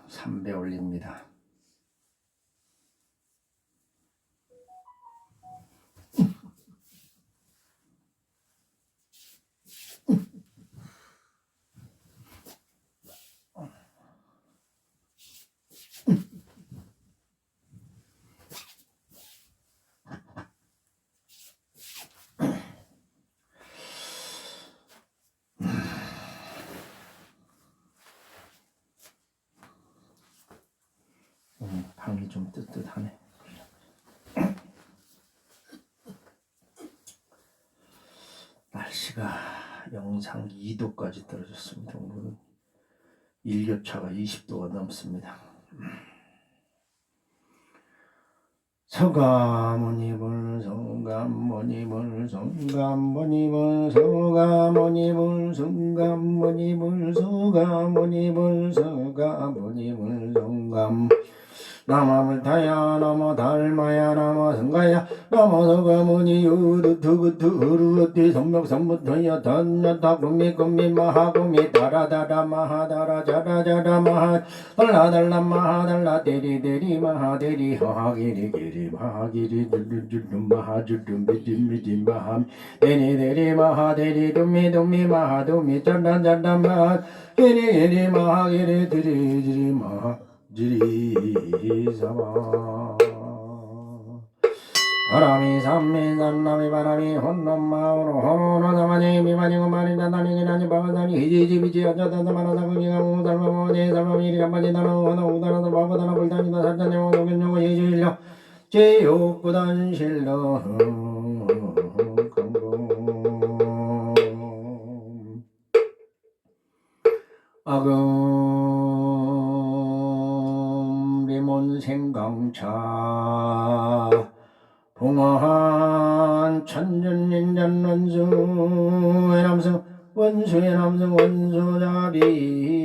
삼배 올립니다. 방이 좀 뜨뜻하네. 날씨가 영상 2도까지 떨어졌습니다. 오늘은 일교차가 20도가 넘습니다. 서가모니불 서가모니불 서가모니불 서가모니불 서가모니불 서가모니불 서가모니불 서감 나마불 타야 나마 달마야 나마 성가야 나마 서가모니 유두투구투 우루어띠 성명성부터야 던나타 구미구미 마하구미 다라다라 마하다라 자라자라 마하 달라달라 마하달라 데리데리 마하데리 하기리기리 마하기리 두두두두 마하주두 미디미디 마함 데리데리 마하데리 두미두미 마하두미 자라자라 마하 게리게리 마하기리 드리드리 마하 지리사마 바람이 삼미 산나미 바람이 혼놈마오로 호로나다마니 미마니고 마린다다니 나니 바가다니 히지지비지 어쩌다다 마라다구니가 우달마모니 살마미리 간바지다나 우다나다 바바다나 불다니다 살자냐고 노견냐고 예주일려 제욕구단실러 강공 생강차 봉화한 천년인전 원수 해남성 원수 해남성 원수자비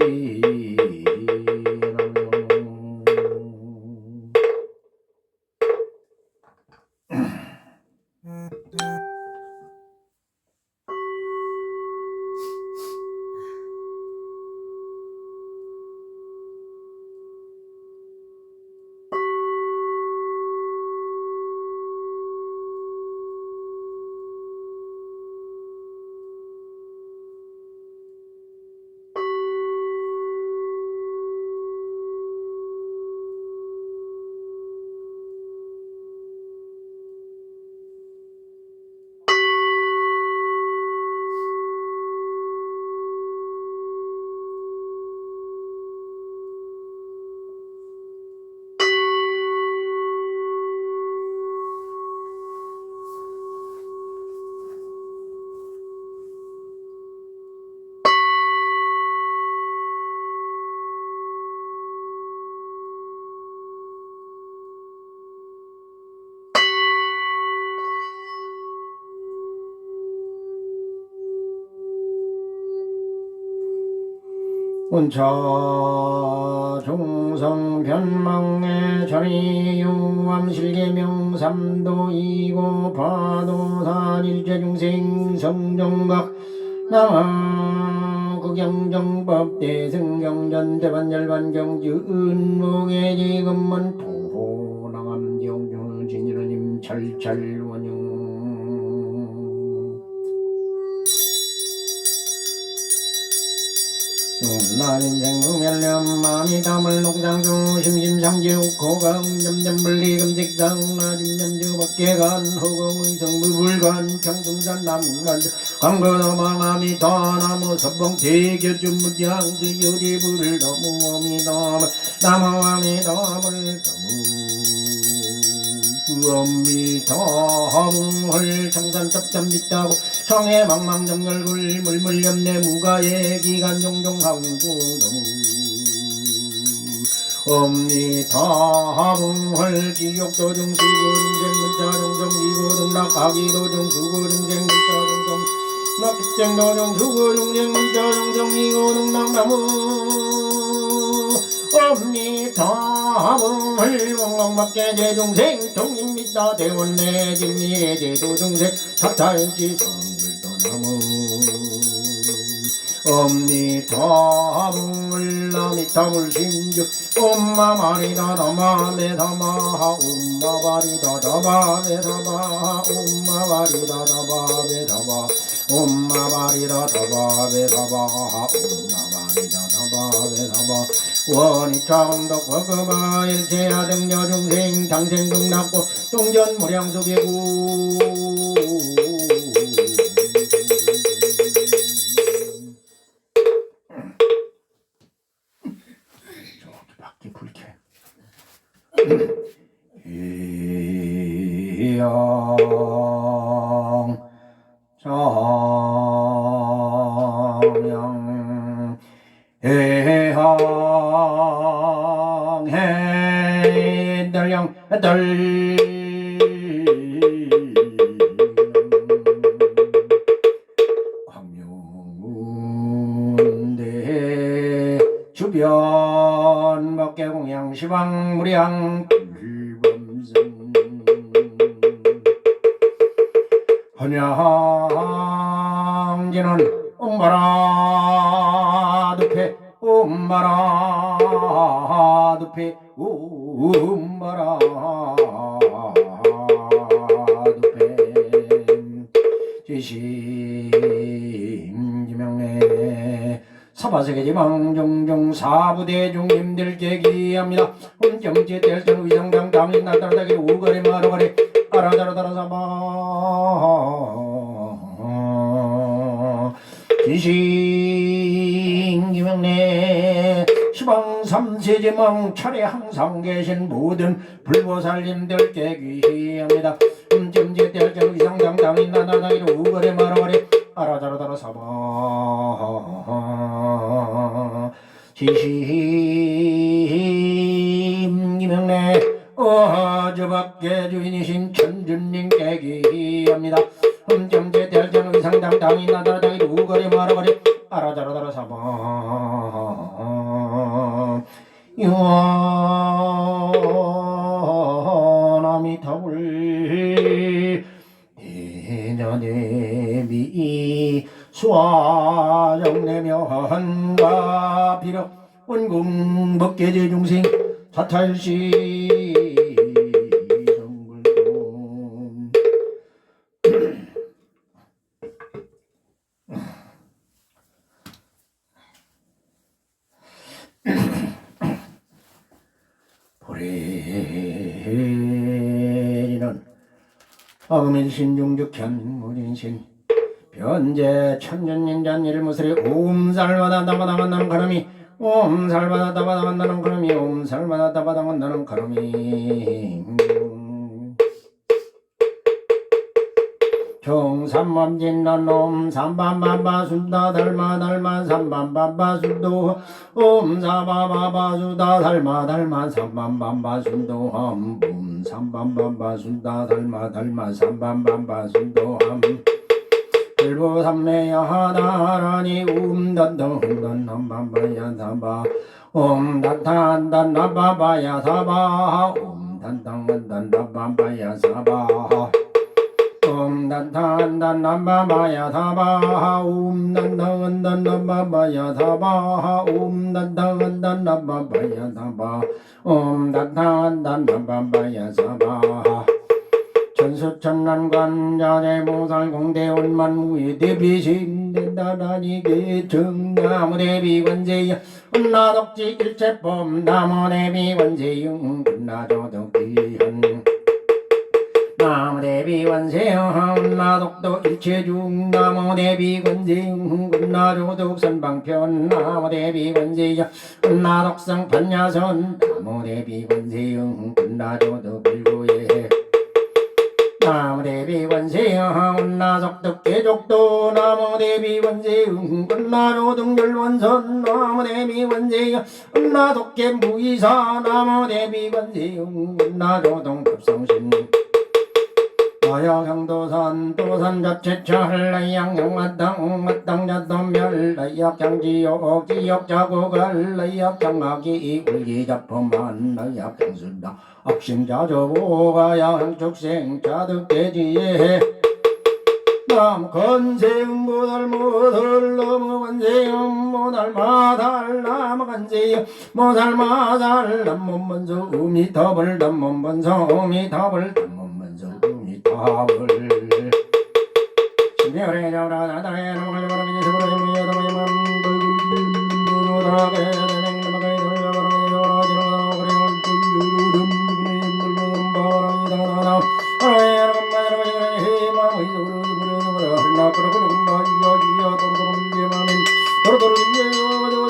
운차 중성 변망의 전이유암 실계명 삼도이고 파도산 일제중생 성정각 남하 극영정법 대승경전 대반열반경주 은목의 지금은 도호남경주 진일님 철철원용 나인생 무멸념 마미 담을 농장주 심심상지우 고강 점점불리 금직상 나짐점주 밖에간 허공의성 무불관 평등산 남간 광거도망아미 다나무 서봉 대교주무량주 유리불을 너무오미담 나무아미담을 엄미담을 청산첩점 밑다고 청해 망망정렬굴 물물염내 무가의 기간 종종항중동 엄니다합을 지옥도중 수고중생 문자종종 이고등락하기도중 수고중생 문자종종 낙축쟁도중 수고중생 문자종종 이고등락나무 엄니다합을 왕왕밖에 제중생 동입니다 대원내 진미의 제도중생 사타연시 성불도나무 엄니타불 심주 엄마마리다 다마메 다마하 엄마바리다 다바메 다바하 엄마바리다 다바메 다바 엄마바리다 다바메 다바하 엄마바리다 다바메 다바 원이창덕 버그마 일체하 등여 중생 당생등 낙고 동전 무량수계구 저기 밖에 불켜 이영 정영 해항 해달령 달 황룡대 주변 법계공양 시방무량 불범성 헌양지는 옴바라 두페 옴바라 두페 옴바라 두페 지심지명래 사바세계지방 종종 사부대중님들께 기합니다. 혼점지 뗄전 위상당 당인 나타나다기 우거리 마루거리 아라다라다라 사바 지신기명래 시방 삼세제망 차례 항상 계신 모든 불보살님들께 귀합니다. 점지 뗄전 위상당 당인 나타나다기 우거리 마루거리 아라다라다라 사바 지심기명래 어저밖에 주인이신 천준님께 기합니다. 점제 대전 의상당 당인 나다다기 우거리 마루거리 아라다라다라 사바 유아나미타불 대전대비 수화정내며 한가 비력 원궁 법계제 중생 사탈시 정글동 보리는 어금일신 중죽현 무진신 변제 천년인잔 일무슬이 옴살마다 다바당한다는 가름이 옴살마다 다바당한다는 가름이 옴살마다 다바당한다는 가름이 경삼만진난 옴삼반반바 순다 달마 달마 삼반반바 순도 옴사바바바 수다 달마 달마 삼반반바 순도 함 삼반반바 순다 달마 달마 삼반반바 순도 함 일보삼매야 하나라니 단단단단남반바야 사바 옴단단단남반바야 사바 옴단단단남반바야 사바 옴단단단남반바야 사바 옴단단단남반바야 사바 옴단단단남반바야 사바 옴단단단남반바야 사바 천수천난관 자재보살공대원만무의 대비신된다라니게 정나무대비관제야 은나덕지 일체법 나무대비관제용 은나조덕기한 나무대비관세여 은나덕도 일체중 나무대비관제용 은나조덕선방편 나무대비관제야 은나덕성 판야선 나무대비관세용 은나조덕일구예 나무대비관세여 은나석덕계족도 나무대비관세응 은나조등열원선 나무대비관세여 은나덕계무이사 나무대비관세응 은나조동급성신 나야경도산 도산자체차 한라양영마땅 마땅자도멸 나약장지역 지역자고갈 나약장악이 울기자포만 나약장순다 악심자조보가 양축생자득대지에 건세음보달모들 너무 건세음보달마달남 건세음 모달마달 남몸번서 우미탑을 남몸번서 우미탑을 남몸번서 우미탑을 신명을 해려라 나다해 넘어가려 바라기 제서버려 무야다 마야만 돌굴돌돌돌하게 냉남하게 돌려버려 지나가라 그래 돌돌돌돌돌바라기다나나 아라야 ram마라 그래 해마의 도르도르도르 나그러그러군다 이야기야 도르도르 인제마는 도르도르 인제요 저저르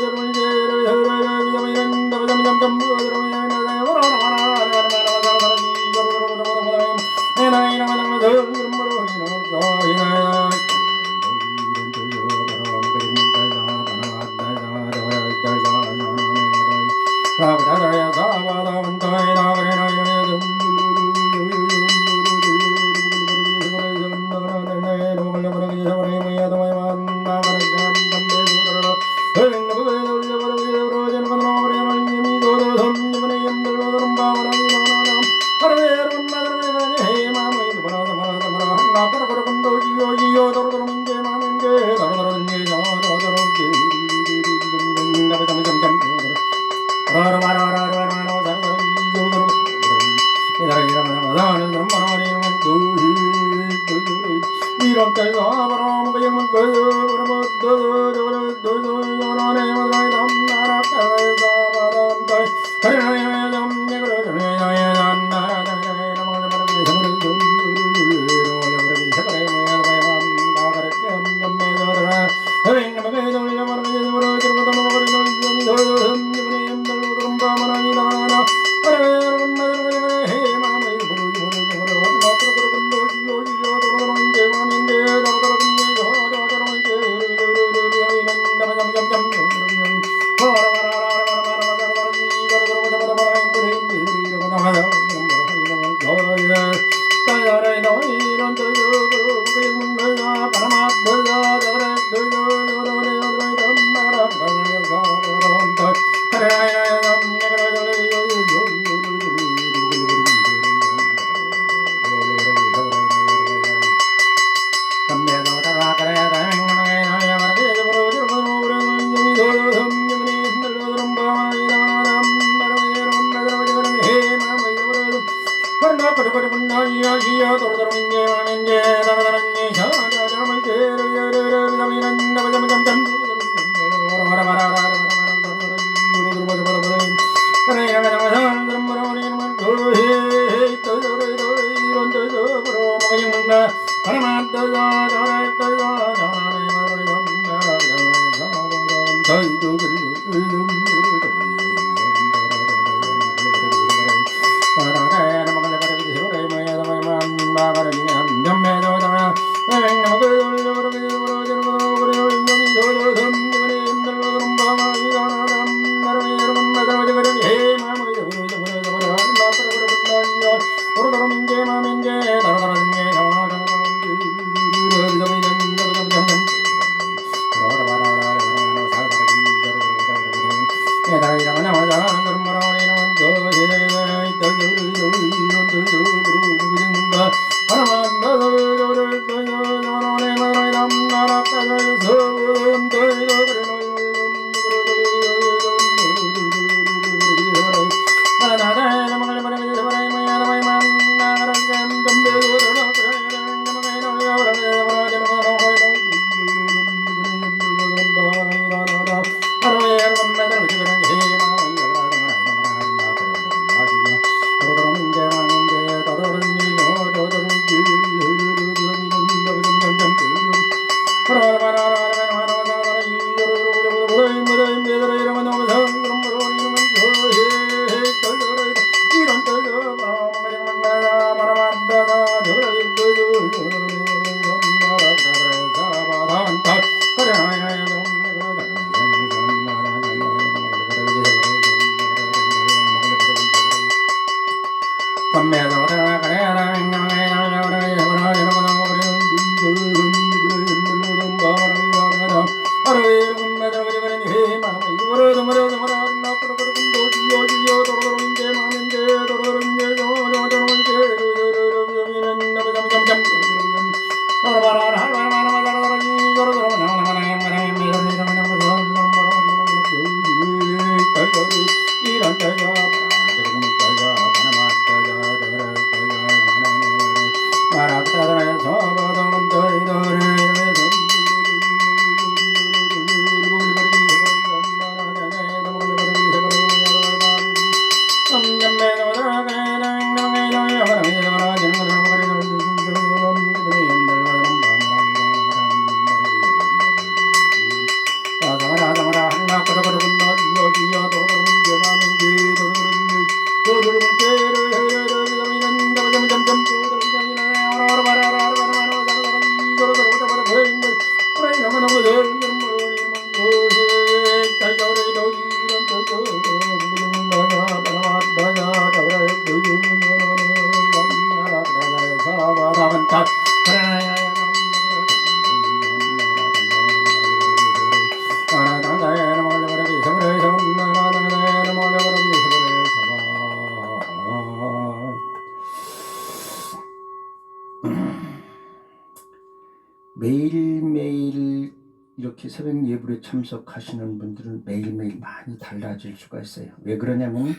새벽 예불에 참석하시는 분들은 매일매일 많이 달라질 수가 있어요. 왜 그러냐면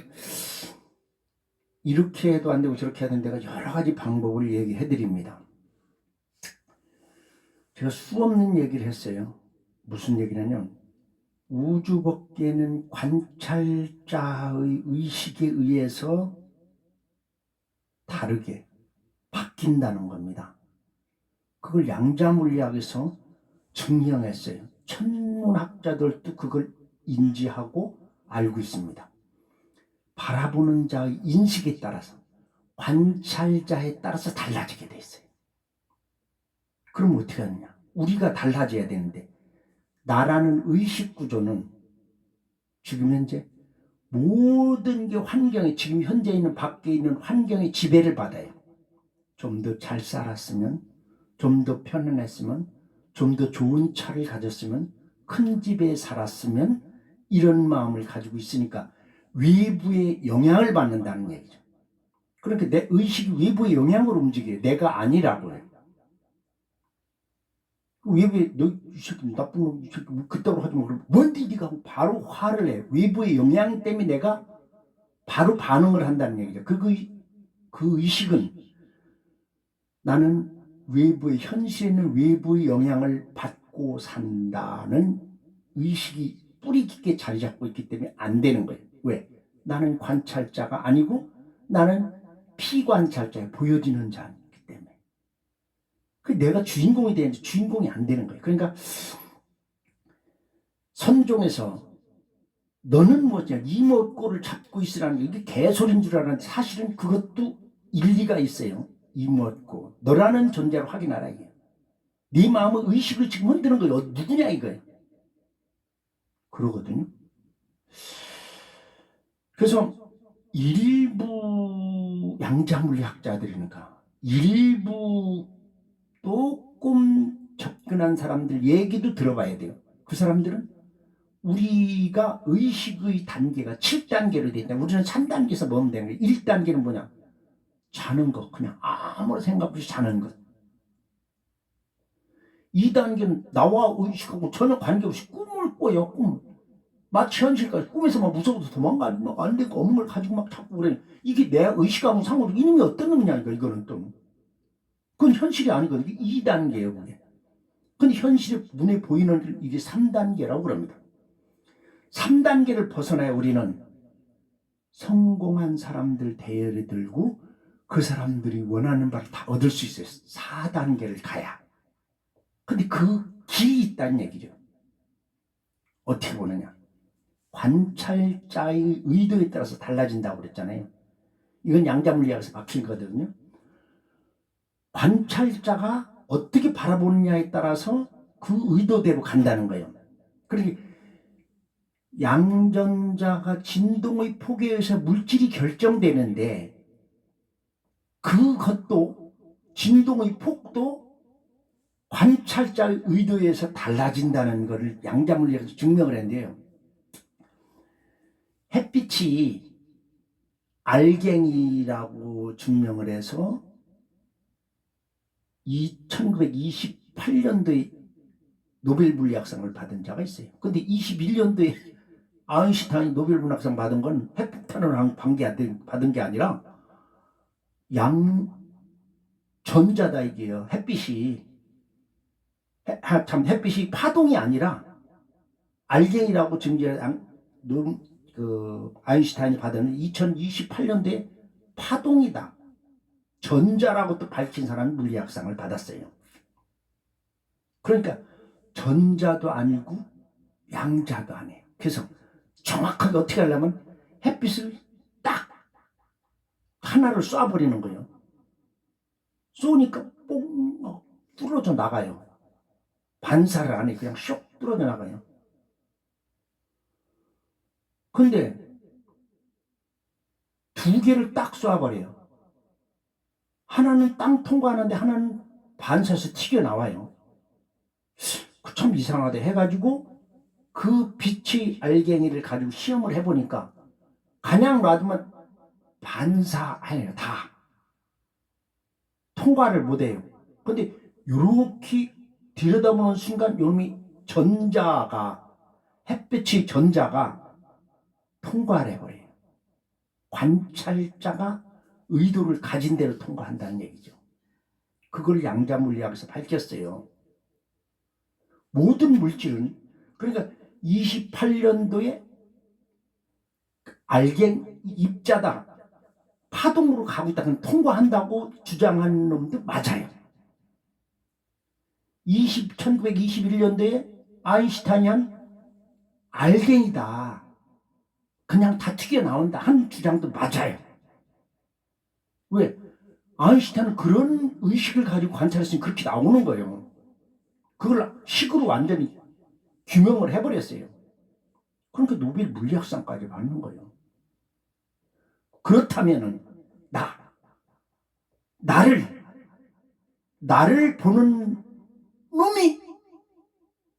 이렇게 해도 안 되고 저렇게 해야 되는 데가 여러 가지 방법을 얘기해 드립니다. 제가 수없는 얘기를 했어요. 무슨 얘기냐면 우주법계는 관찰자의 의식에 의해서 다르게 바뀐다는 겁니다. 그걸 양자물리학에서 증명했어요. 천문학자들도 그걸 인지하고 알고 있습니다. 바라보는 자의 인식에 따라서 관찰자에 따라서 달라지게 돼 있어요. 그럼 어떻게 하느냐? 우리가 달라져야 되는데 나라는 의식 구조는 지금 현재 모든 게 환경에 지금 현재 있는 밖에 있는 환경에 지배를 받아요. 좀 더 잘 살았으면, 좀 더 편안했으면, 좀 더 좋은 차를 가졌으면, 큰 집에 살았으면 이런 마음을 가지고 있으니까 외부의 영향을 받는다는 얘기죠. 그러니까 내 의식이 외부의 영향으로 움직여요. 내가 아니라고요. 외부에 너 이 새끼 나쁜 놈, 이 새끼 그따로 하지 마. 그러면 뭔데 네가 하고 바로 화를 내. 외부의 영향 때문에 내가 바로 반응을 한다는 얘기죠. 그 의식은 나는 외부의 현실에는 외부의 영향을 받고 산다는 의식이 뿌리 깊게 자리 잡고 있기 때문에 안 되는 거예요. 왜? 나는 관찰자가 아니고 나는 피관찰자에 보여지는 자이기 때문에. 그 내가 주인공이 되는데 주인공이 안 되는 거예요. 그러니까 선종에서 너는 뭐냐 이목구를 잡고 있으라는 게 이게 개소리인 줄 알았는데 사실은 그것도 일리가 있어요. 이목구 너라는 존재로 확인하라 이게. 네 마음의 의식을 지금 흔드는 거예요. 누구냐 이거예요. 그러거든요. 그래서 일부 양자물리학자들이니까 일부 조금 접근한 사람들 얘기도 들어봐야 돼요. 그 사람들은 우리가 의식의 단계가 7단계로 되어 있다. 우리는 3단계에서 뭐면 되는 거예요. 1단계는 뭐냐? 자는 것. 그냥 아무런 생각 없이 자는 것. 2단계는 나와 의식하고 전혀 관계없이 꿈을 꿔요. 꿈을. 마치 현실까지 꿈에서 막 무서워서 도망가면 안 되고 없는 걸 가지고 막 자꾸 그래. 이게 내 의식하고 상관없이 이놈이 어떤 놈이냐 이거는 또. 그건 현실이 아니거든요. 이게 2단계예요. 그게. 근데 현실이 눈에 보이는 이게 3단계라고 그럽니다. 3단계를 벗어나야 우리는 성공한 사람들 대열에 들고 그 사람들이 원하는 바를 다 얻을 수 있어요. 4단계를 가야. 근데 그 길이 있다는 얘기죠. 어떻게 보느냐. 관찰자의 의도에 따라서 달라진다고 그랬잖아요. 이건 양자물리학에서 박힌 거거든요. 관찰자가 어떻게 바라보느냐에 따라서 그 의도대로 간다는 거예요. 그러니까 양전자가 진동의 폭에 의해서 물질이 결정되는데 그것도 진동의 폭도 관찰자의 의도에 의해서 달라진다는 것을 양자물리학에서 증명을 했는데요. 햇빛이 알갱이라고 증명을 해서 1928년도에 노벨 물리학상을 받은 자가 있어요. 근데 21년도에 아인슈타인이 노벨 물리학상 받은 건 핵폭탄을 받은 게 아니라 양전자다 이게요. 햇빛이 파동이 아니라 알갱이라고 증명한 아인슈타인이 받은 2028년도에 파동이다. 전자라고 또 밝힌 사람이 물리학상을 받았어요. 그러니까 전자도 아니고 양자도 아니에요. 그래서 정확하게 어떻게 하려면 햇빛을 딱 하나를 쏴버리는 거예요. 쏘니까 뽕 뚫어져 나가요. 반사를 안 해. 그냥 쇽 뚫어져 나가요. 근데 두 개를 딱 쏴버려요. 하나는 땅 통과하는데 하나는 반사해서 튀겨나와요. 참 이상하다 해가지고 그 빛의 알갱이를 가지고 시험을 해보니까 그냥 놔두면 반사해요. 다 통과를 못해요. 근데 이렇게 들여다보는 순간 요놈이 전자가, 햇빛의 전자가 통과를 해버려요. 관찰자가 의도를 가진 대로 통과한다는 얘기죠. 그걸 양자물리학에서 밝혔어요. 모든 물질은, 그러니까 28년도에 알갱 입자다, 파동으로 가고 있다, 그럼 통과한다고 주장하는 놈도 맞아요. 1921년도에 아인슈타인이 한 알갱이다, 그냥 다 튀겨나온다 하는 주장도 맞아요. 왜? 아인슈타인은 그런 의식을 가지고 관찰했으니 그렇게 나오는 거예요. 그걸 식으로 완전히 규명을 해버렸어요. 그러니까 노벨 물리학상까지 받는 거예요. 그렇다면은 나를 보는 놈이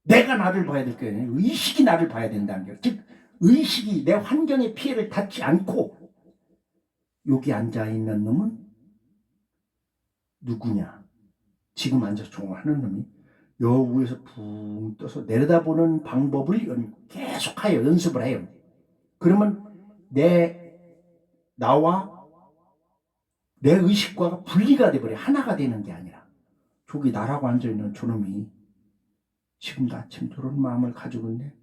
내가 나를 봐야 될 거예요. 의식이 나를 봐야 된다는 거예요. 즉 의식이 내 환경에 피해를 닿지 않고, 여기 앉아있는 놈은 누구냐? 지금 앉아서 종하는 놈이 여 위에서 붕 떠서 내려다보는 방법을 계속하여 연습을 해요. 그러면 나와 내 의식과가 분리가 돼버려. 하나가 되는 게 아니라, 저기 나라고 앉아있는 저놈이 지금도 아침 저런 마음을 가지고 있네.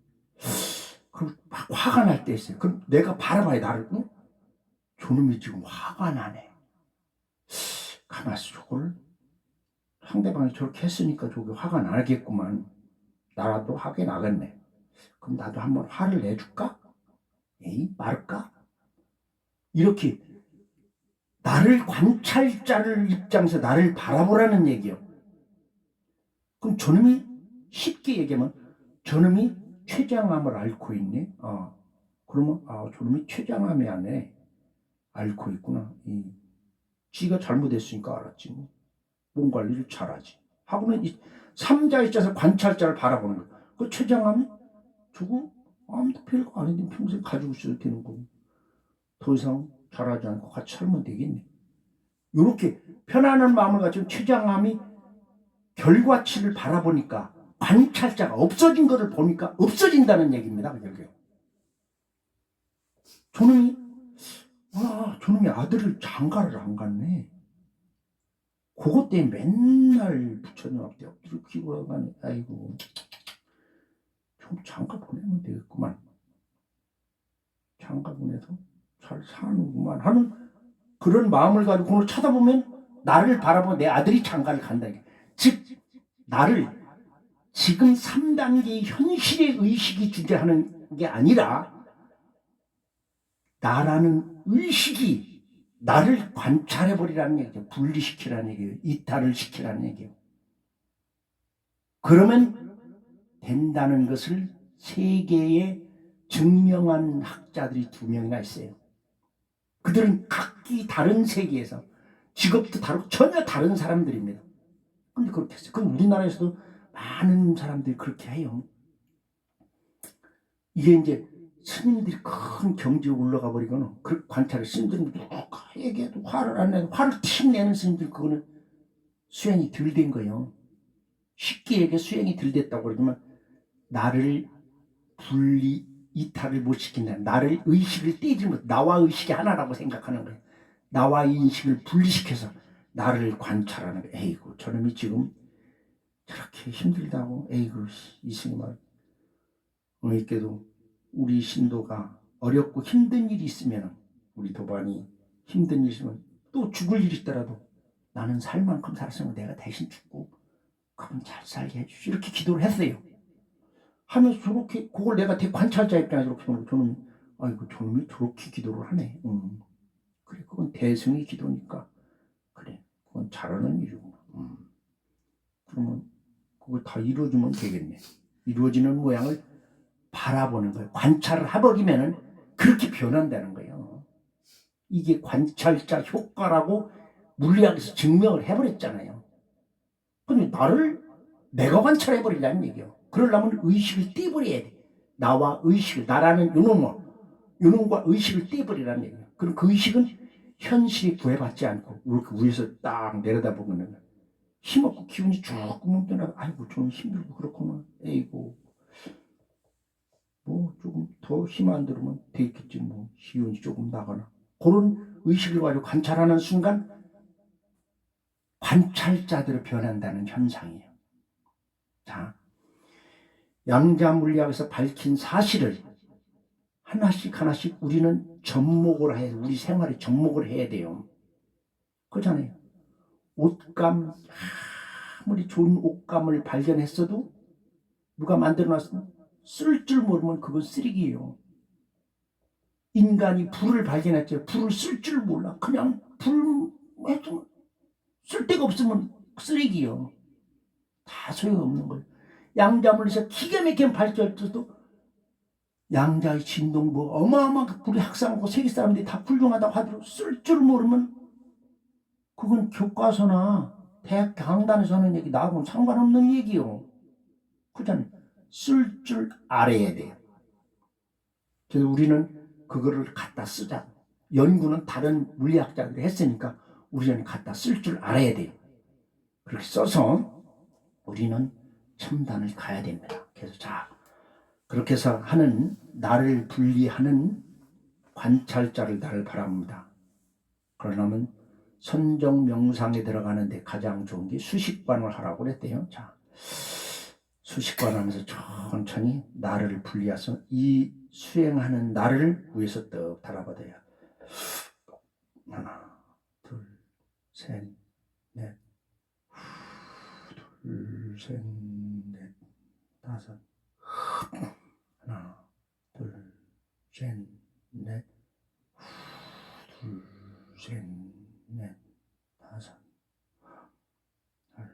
그럼 막 화가 날 때 있어요. 그럼 내가 바라봐야 나를. 응? 저놈이 지금 화가 나네. 가만있어, 저걸 상대방이 저렇게 했으니까 저게 화가 나겠구만. 나라도 하게 나겠네. 그럼 나도 한번 화를 내줄까? 에이, 말까? 이렇게 나를 관찰자를 입장에서 나를 바라보라는 얘기요. 그럼 저놈이, 쉽게 얘기하면 저놈이 췌장암을 앓고 있네. 그러면 저놈이 췌장암이 안에 앓고 있구나. 지가 잘못했으니까 알았지. 몸 관리를 잘하지. 하고는 이 3자 입장에서 관찰자를 바라보는 거예요. 그 췌장암이 저거 아무도 별거 아닌데 평생 가지고 있어도 되는 거고, 더 이상 잘하지 않고 같이 살면 되겠네. 이렇게 편안한 마음을 가지고 췌장암이 결과치를 바라보니까 관찰자가 없어진 것을 보니까 없어진다는 얘기입니다. 결국에 저놈이 아들을 장가를 안 갔네. 그것 때문에 맨날 부처님한테 엎드려 기도하고 가네. 아이고, 좀 장가 보내면 되겠구만. 장가 보내서 잘 사는구만 하는 그런 마음을 가지고 오늘 쳐다보면 나를 바라보면 내 아들이 장가를 간다. 즉 나를 지금 3단계의 현실의 의식이 주재하는 게 아니라, 나라는 의식이 나를 관찰해버리라는 얘기죠. 분리시키라는 얘기예요. 이탈을 시키라는 얘기예요. 그러면 된다는 것을 세계에 증명한 학자들이 2명이나 있어요. 그들은 각기 다른 세계에서 직업도 다르고 전혀 다른 사람들입니다. 근데 그렇게 했어요. 그럼 우리나라에서도 많은 사람들이 그렇게 해요. 이게 이제 스님들이 큰 경지에 올라가 버리거나 그 관찰을, 스님들은 누가 얘기해도 화를 안 내고 화를 틱 내는 스님들, 그거는 수행이 덜 된 거예요. 쉽게 얘기해 수행이 덜 됐다고 그러지만 나를 이탈을 못 시킨다. 나를 의식을 떼지 못, 나와 의식이 하나라고 생각하는 거예요. 나와 인식을 분리시켜서 나를 관찰하는 거예요. 에이구, 저놈이 지금 저렇게 힘들다고. 에이구, 이 스님아, 어이께도 우리 신도가 어렵고 힘든 일이 있으면, 우리 도반이 힘든 일이 있으면, 또 죽을 일이 있더라도 나는 살 만큼 살았으면 내가 대신 죽고 그럼 잘 살게 해주시, 이렇게 기도를 했어요. 하면서 저렇게, 그걸 내가 대관찰자 입장에서 이렇게 보면 저는, 아이고, 저놈이 저렇게 기도를 하네. 그래, 그건 대승의 기도니까, 그래, 그건 잘하는 일이구나. 그러면 그걸 다 이루어주면 되겠네. 이루어지는 모양을 바라보는 거예요. 관찰을 해버리면은 그렇게 변한다는 거예요. 이게 관찰자 효과라고 물리학에서 증명을 해버렸잖아요. 근데 내가 관찰해버리려는 얘기예요. 그러려면 의식을 떼버려야 돼. 나와 의식을, 나라는 요놈과 의식을 떼버리라는 얘기예요. 그럼 그 의식은 현실이 구애받지 않고 이렇게 위에서 딱 내려다보면 힘없고 기운이 쭉 뭉쳐나. 아이고 좀 힘들고 그렇구나. 에이고 뭐 조금 더 힘 안 들으면 되겠지 뭐 기운이 조금 나거나 그런 의식을 가지고 관찰하는 순간 관찰자대로 변한다는 현상이에요. 자, 양자 물리학에서 밝힌 사실을 하나씩 하나씩 우리는 접목을 해야 우리 생활에 접목을 해야 돼요. 그렇잖아요. 옷감 아무리 좋은 옷감을 발견했어도 누가 만들어놨으면 쓸 줄 모르면 그건 쓰레기예요. 인간이 불을 발견했죠. 불을 쓸 줄 몰라. 그냥 불 쓸 데가 없으면 쓰레기예요. 다 소용없는 거예요. 양자물리에서 기가 막힌 발견도 양자의 진동 뭐 어마어마하게 불이 확산하고 세계 사람들이 다 훌륭하다고 하더라도 쓸 줄 모르면 그건 교과서나 대학 강단에서 하는 얘기 나하고는 상관없는 얘기요. 그잖아요. 쓸 줄 알아야 돼요. 그래서 우리는 그거를 갖다 쓰자. 연구는 다른 물리학자들이 했으니까 우리는 갖다 쓸 줄 알아야 돼요. 그렇게 써서 우리는 첨단을 가야 됩니다. 그래서 자, 그렇게 해서 하는 나를 분리하는 관찰자를 나를 바랍니다. 그러려면 선정 명상에 들어가는데 가장 좋은 게 수식관을 하라고 그랬대요. 자, 수식관 하면서 천천히 나를 분리해서 이 수행하는 나를 위에서 떡 달아받아요. 하나, 둘, 셋, 넷, 둘, 셋, 넷, 다섯. 하나, 둘, 셋, 넷, 둘, 셋, 넷, 다섯. 둘,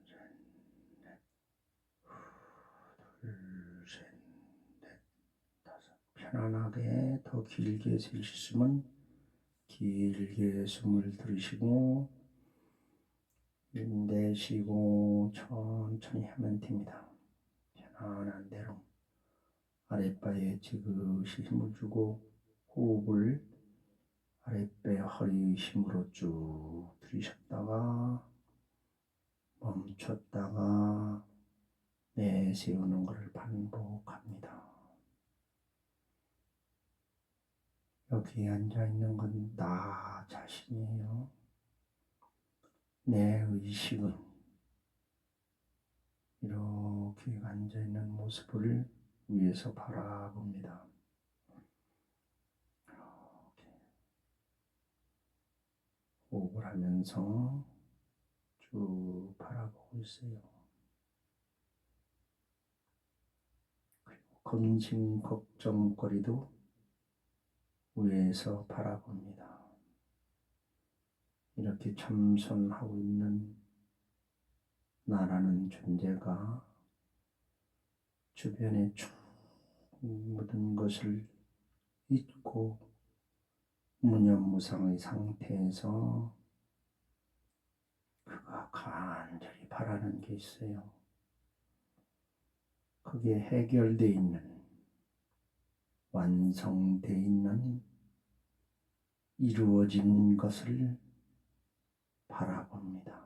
셋, 넷, 둘, 셋, 넷, 다섯. 편안하게 더 길게 쉴 수 있으면 길게 숨을 들이쉬고 내쉬고 천천히 하면 됩니다. 편안한 대로 아랫배에 지그시 힘을 주고 호흡을 아랫배 허리 힘으로 쭉 들이셨다가 멈췄다가 내세우는 것을 반복합니다. 여기 앉아있는 건 나 자신이에요. 내 의식은 이렇게 앉아있는 모습을 위에서 바라봅니다. 이렇게 호흡을 하면서 쭉 바라보고 있어요. 그리고 근심 걱정거리도 위에서 바라봅니다. 이렇게 참선하고 있는 나라는 존재가 주변에 쭉 모든 것을 잊고 무념무상의 상태에서 그가 간절히 바라는 게 있어요. 그게 해결되어 있는, 완성되어 있는, 이루어진 것을 바라봅니다.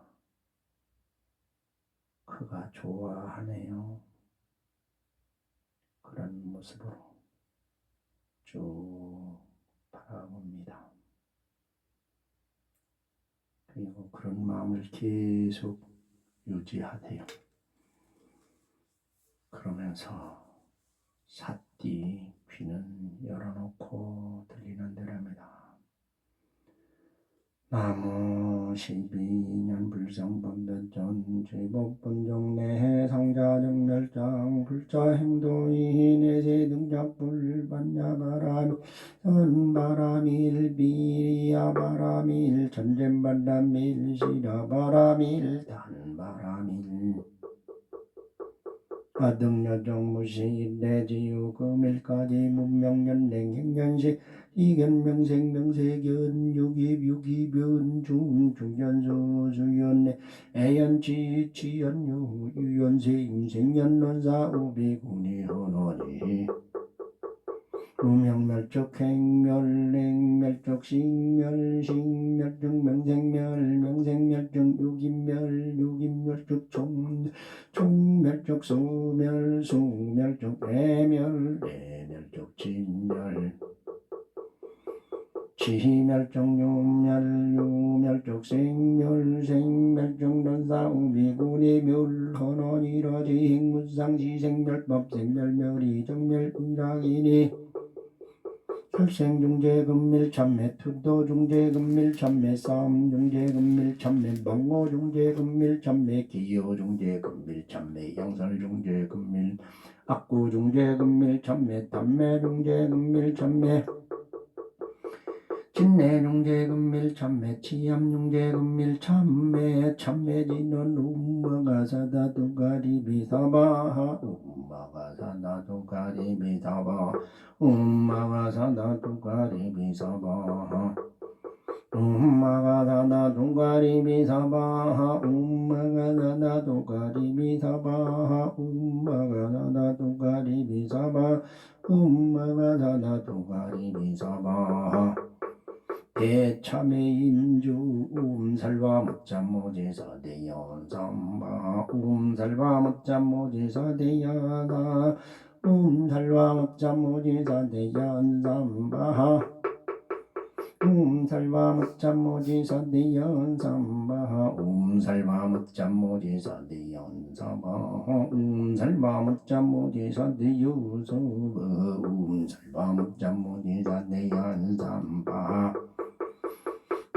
그가 좋아하네요. 그런 모습으로 쭉 바라봅니다. 그리고 그런 마음을 계속 유지하세요. 그러면서 삿띠 귀는 열어놓고 들리는 대로 합니다. 나무 12년 불성범변전 죄법본종내 상자정멸장 불자행도이 내세 등작불 반야바람이 선바람일 비리야바람일 전쟁반람일 시라바람일 단바람일 가등여정무시 내지유 금일까지 문명연냉 행년시 이견명생 명세견 유기변 중연수 수연내 애연지 지연유 유연세 임생연론사 우비군이 헌원이 무명멸적 행멸냉멸적 식멸 식멸적 명생멸 명생멸적 유기멸 멸적 수멸 수멸적 애멸 애멸적 진멸 치멸적 유멸 유멸적 생멸 생멸적 난사우비구리멸 헌원이라지 행문상시생멸법 생멸멸이 정멸이라기니 설생중재금밀 참매 투도중재금밀 참매 싸움중재금밀 참매 방어중재금밀 참매 기여중재금밀 참매 양설중재금밀 악구중재금밀 참매 담매중재금밀 참매 진내중재금밀 참매 치암중재금밀 참매 참매지는 um마가사다 두가리비사바하 um마가사다 두가리비사바 um마가사다 두가리비사바하 um마가사다 두가리비사바하 um마가사다 두가리비사바하 um마가사다 두가리비사바 um마가사다 두가리비사바하 대참의인주 um살과 묻자모지사 대연삼바 um살과 묻자모지사 대야나 um살과 묻자모지사 대연삼바 um살과 묻자모지사 대연삼바 um살과 묻자모지사 대연삼바 um살과 묻자모지사 대유소바 um살과 묻자모지사 대연삼바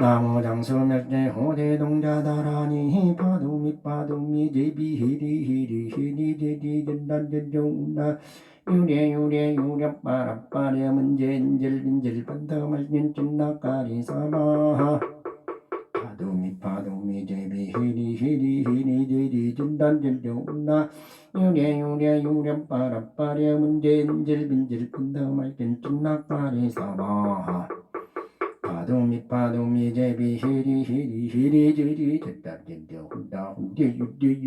나무장수멸제 호대동자다라니 파두미 제비히리히리히리제디 전단전종나 유례 유렵바랍바레 문제인질빈질 반더말진진나까리사바하 파두미 제비히리히리제디 전단전종나 유례 유렵바랍바레 문제인질빈질 반더말진진나까리사바하 파도미 제비 히리 졌다진저 혼다 혼대 유대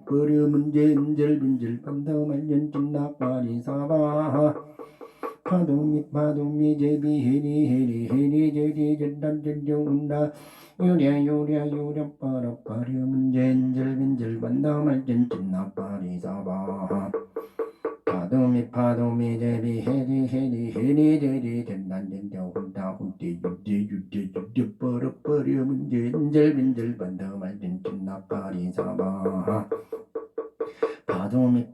버려 문제인절 빈절 반더말년 찐나까리 사바 파도미 제비 히리 제리 졌다진저 혼다 유랴 빠라 문제인절 빈절 반더말년 찐나까리 사바 파도미 제비 히리 제리 졌다진저 혼다 혼대 유대 버려 문제인절 빈절 반더말진 찐나까리 사바 파도미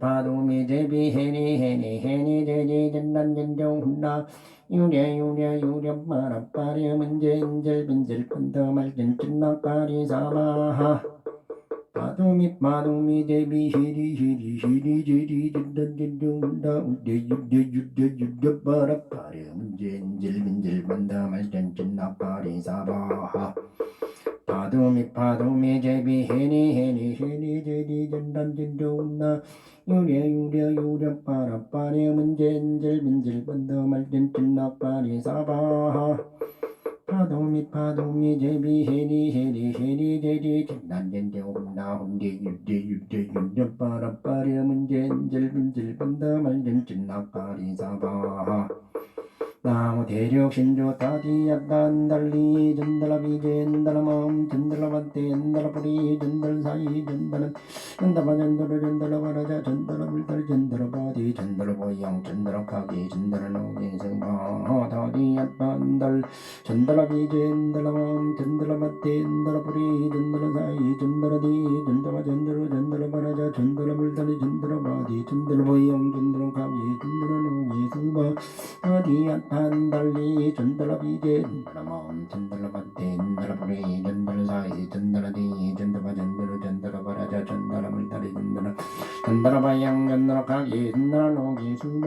제비 헤니 제리 졌다진저 혼다 유랴 빠라 문제인절 빈절 반더말진 찐나까리 사바 파도미 제비 히리 제리 졌다진저 혼다 유대 빠라 문제인절 빈절 반더말진 찐나까리 사바 파도미 제비 헤니 제리 졌다진저 혼다 유랴 빠라 문제인절 빈절 반더말진 찐나까리 사바 파도미 제비 헤니 제리 졌다진저 혼다 유대 빠라 문제인절 빈절 반더말진 찐나까리 사바 나무 대륙 신조 다디야단 달리 전달라비제 전달마음 전달라반테 전달라뿌리 전달사이 전달은 전달바 전달라바라자 전달라불달 전달라바디 전달라보양 전달라카기 전달라노기 성바 다디야단 달 전달라비제 전달마음 전달라반테 전달라뿌리 전달사이 전달라디 전달라바라자 전달라불달 전달라바디 전달라보양 전달라카기 전달라노기 성바 다디야단 달리 전달라비제 전달마음 전달라반테 전달라뿌리 전달사이 전달라디 전달라바라자 전달라물다리 전달라바양 전달라카기 전달라노기 수마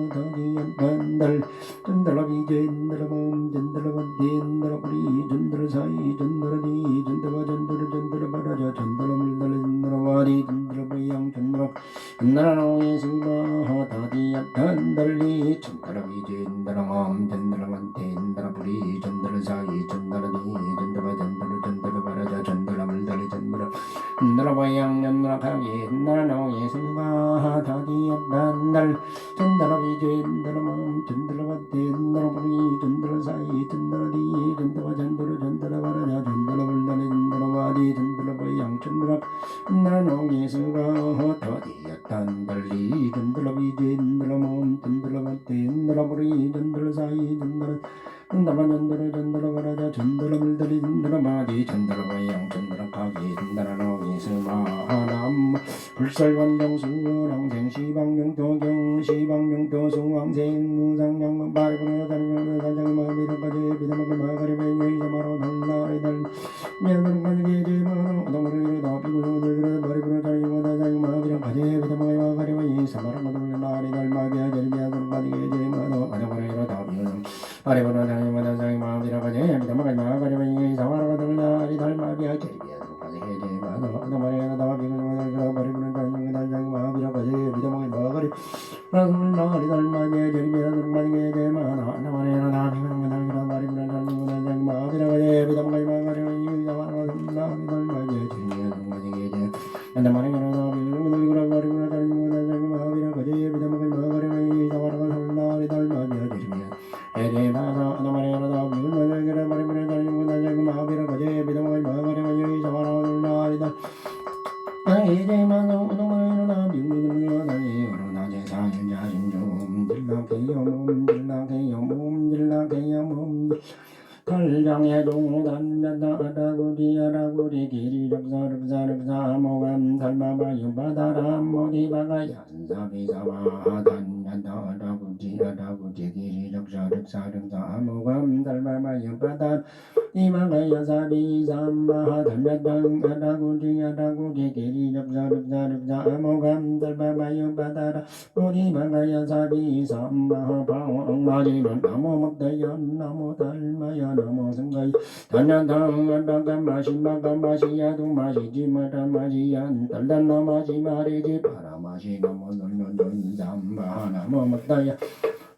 다디야단 전달라비제 전달마음 전달라반테 전달라뿌리 전달사이 전달라디 전달라바라자 전달라물다리 전달라바디 전달라바양 전달라노기 수마 다디야단 달리 전달라비제 전달마음 전달라반테 전달라뿌리 전달사이 전달라디 전달라바라자 전달라물다리 전달라바양 전달라카기 전달라노기 수마 다디야단 달 전달라비제 전달마음 전달라반테 전달라뿌리 전달사이 전달라디 전달라바라자 전달라물다리 전달라바디 전달라바양 전들어버 양천들어 나노기수가 더디였단 달리 전들어 비지 전들어 몸 전들어 밭대 전들어 버리 전들어 사이 전들어 전들어 전들어 전들어 버라자 전들어 물들이 전들어 마디 전들어 버양 전들어 가기 전들어 노기수마하남 불설관정수왕생 시방용도경 시방용도수왕생 무상양문 바리브로 다니면 단장마비로까지 비담을 마가리베이 자마로 달라리달 미안한가지 제마로 어머니를 나비고를 바리브로 다니면 단장마비로까지 비담을 마가리베이 자마로 달라리달 마비아 제리비아들 바디게 제마로 어머니를 나비고를 바리브로 다니면 단장마비로까지 비담을 마가리베이 자마로 달라리달 마비아 제리비아들 바디게 제마로 어머니를 나비고를 바리브로 다니면 단장마비로까지 비담을 마가리 나를 달마게 제리비아들 바디게 제마로 어머니를 나비고를 바리브로 다니면 단장마비로까지 비담을 마가리베이 자마로 달라리달 마비아 제리비아들 바디게 제마로 어머니를 나비고를 바리브로 다니면 단장마비로까지 비담을 마가리베이 자마로 달라리달 마비아 제리비아 에레나사 나마레나다 비글마게라 마리브레 다니면 단장마비로까지 비담을 마가리베이 자마로 달라리달 이제마도 오늘은 비밀을 어른아재 사연자신 좀 질라게요 몸 질라게요 몸 탈장에도 단단다라구리야라구리 기리력사력사력사 모감 살마바유 바다라 모디바가 얀사비사와 단단다라구리야라구리 기리력사력사력사 모감 살마바유 바다 이마가 야사비삼바 단단다라구리야라구리 기리력사력사력사 모감 살마바유 바다라 모디바가 야사비삼바 방마지는 나무 먹다연 나무 달마야 나무 성가이 단단당한당간 마시마가 마시야도 마시지 마라 마시얀 달단나 마시 마리지 바라 마시 나무 널널 삼바 나무 먹다야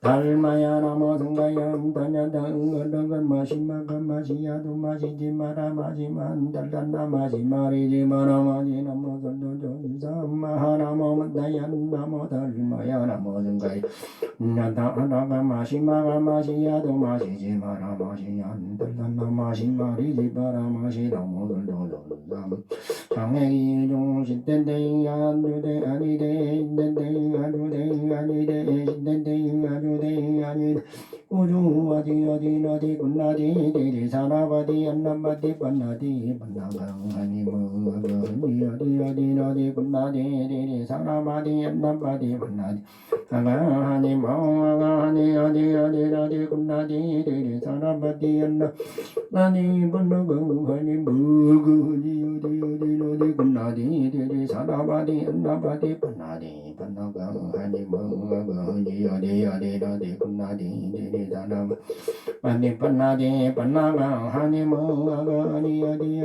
달마야 나무 성가야 단단당한당간 마시마가 마시야도 마시지 마라 마시만 달단나 마시 마리지 마라 마시 나무 널널 삼바 나무 먹다야 나무 달마야 나무 성가이 나다나가 마시마가 마시야도 마시지 마라 마시얀 달단나 마시 마리지 바라 마시 나무들도도삼 장애기 종신된데 안주대 아니대 인된데 아주대 아니대 신된데 아주대 아니대 우주 어디 군나디 대리 사나바디 안남바디 반나디 반나강하니 어디 군나디 대리 사나바디 안남바디 반나디 아가하니 아가하니 어디 군나디 대리 사나바디 안남바디 반나강하니 어디 군나디 대리 사나바디 안남바디 반나디 반나강하니 어디 군나디 대리 사나바디 반나디 반나강하니 어디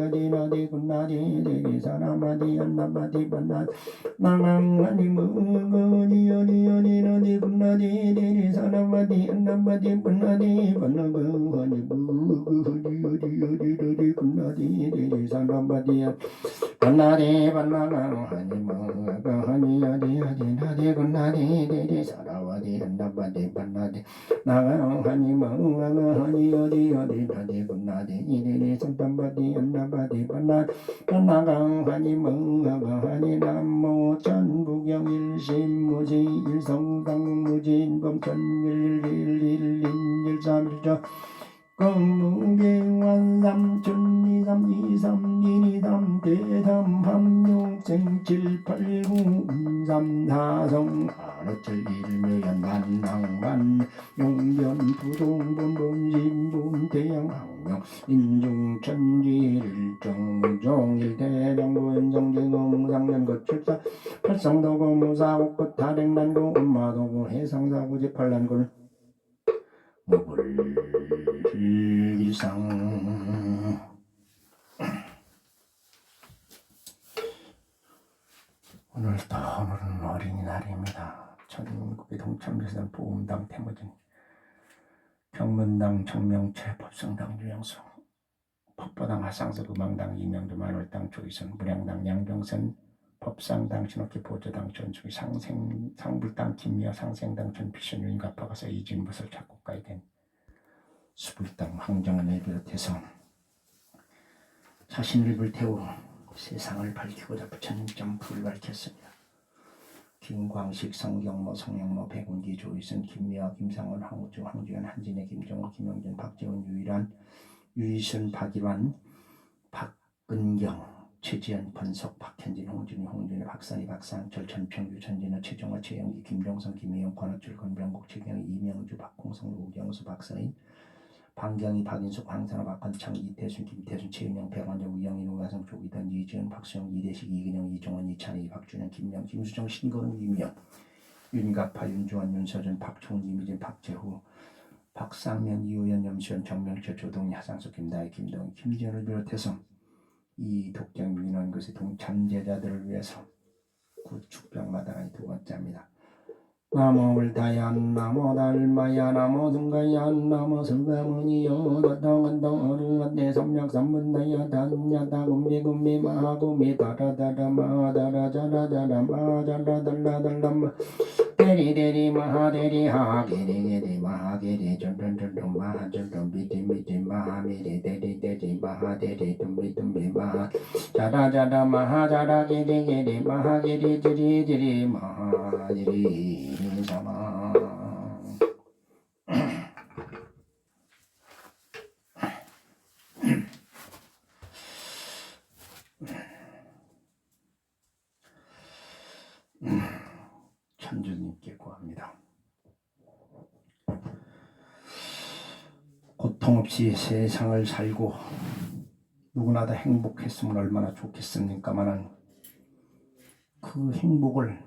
군나디 대리 사나바디 안남바디 반나디 나강하니 어디 군나디 대리 사나바디 안남바디 반나디 반나강하니 어디 군나디 대리 사나바디 반나디 반나강하니 어디 군나디 대리 사나바디 안남바디 반나디 나강하니 어디 군나디 대리 사나바디 안남바디 반나디 나강하니 남모 전부경 일심무지 일성당무진 범천일일일일일삼일조 건무계완삼춘이삼이삼이니삼 대삼함육생칠팔구 삼사성 하루철일묘연 만낭만 용변부동본본심본 대양항명 인중천지일정종일대장부연정제공상년거출사 팔성도고무사옥꽃 다랭난고 엄마도고 해상사구지 팔란골 무불일상 오늘은 어린이날입니다. 전국의 동참대상 보험당 태무진 경문당 정명채 법성당 유영수 법보당 하상석 음왕당 이명도 만월당 조이선 무량당 양경선 법상당 신옥기 보조당 전수기 상불당 김미화 상생당 전피션 유인갑박아서 이진무설 작곡가에 된 수불당 황정은을 비롯해서 자신을 불태우고 세상을 밝히고자 부처님 점프를 밝혔습니다. 김광식, 성경모, 성영모, 백운기, 조희선, 김미화, 김상원, 황우주, 황주현, 한진혜, 김정우, 김영준, 박재훈, 유일한, 유희순, 박일환, 박은경, 최지연, 권석, 박현진, 홍준희, 홍준희, 박산희, 박상철, 전평규, 전진호, 최종화, 최영기, 김종성, 김희영, 권호출, 권병국, 최경희, 이명주, 박홍성, 우경수, 박서인, 방경희, 박인숙, 황선호, 박건창, 이태순, 김태순, 최은영, 백완정, 우영인, 우가성, 조기단, 이지은, 박수영, 이대식, 이근영, 이종원, 이찬희, 박준현, 김명, 김수정, 신거름, 이미영, 윤갑파, 윤주환, 윤서준, 박초은, 이미진, 박재후, 박상면, 이호연, 염수연, 정명철, 조동희, 하상수, 김다혜, 김동희, 김지현을 비롯해서 이 독경 민원 것의 동참제자들을 위해서 구축병마당의 두 번째입니다. 나모 울다얀 나모 달마야 나모 등가얀 나모 슬가무니요 다당한당 어루간대 삼약삼분다야 단야다 금미금미 마금미 다라다라 마다라자라자라 마자라달라달라 대리대리 마하대리 하게리게리 마하게리 전전전전 마하전전 미디미디 마하미리 대리대리 마하대리 둠비둠비 마하 자라자라 마하자라게리게리 마하게리 지리지리 마하지리 사마 천주님께 구합니다. 고통 없이 세상을 살고 누구나 다 행복했으면 얼마나 좋겠습니까마는 그 행복을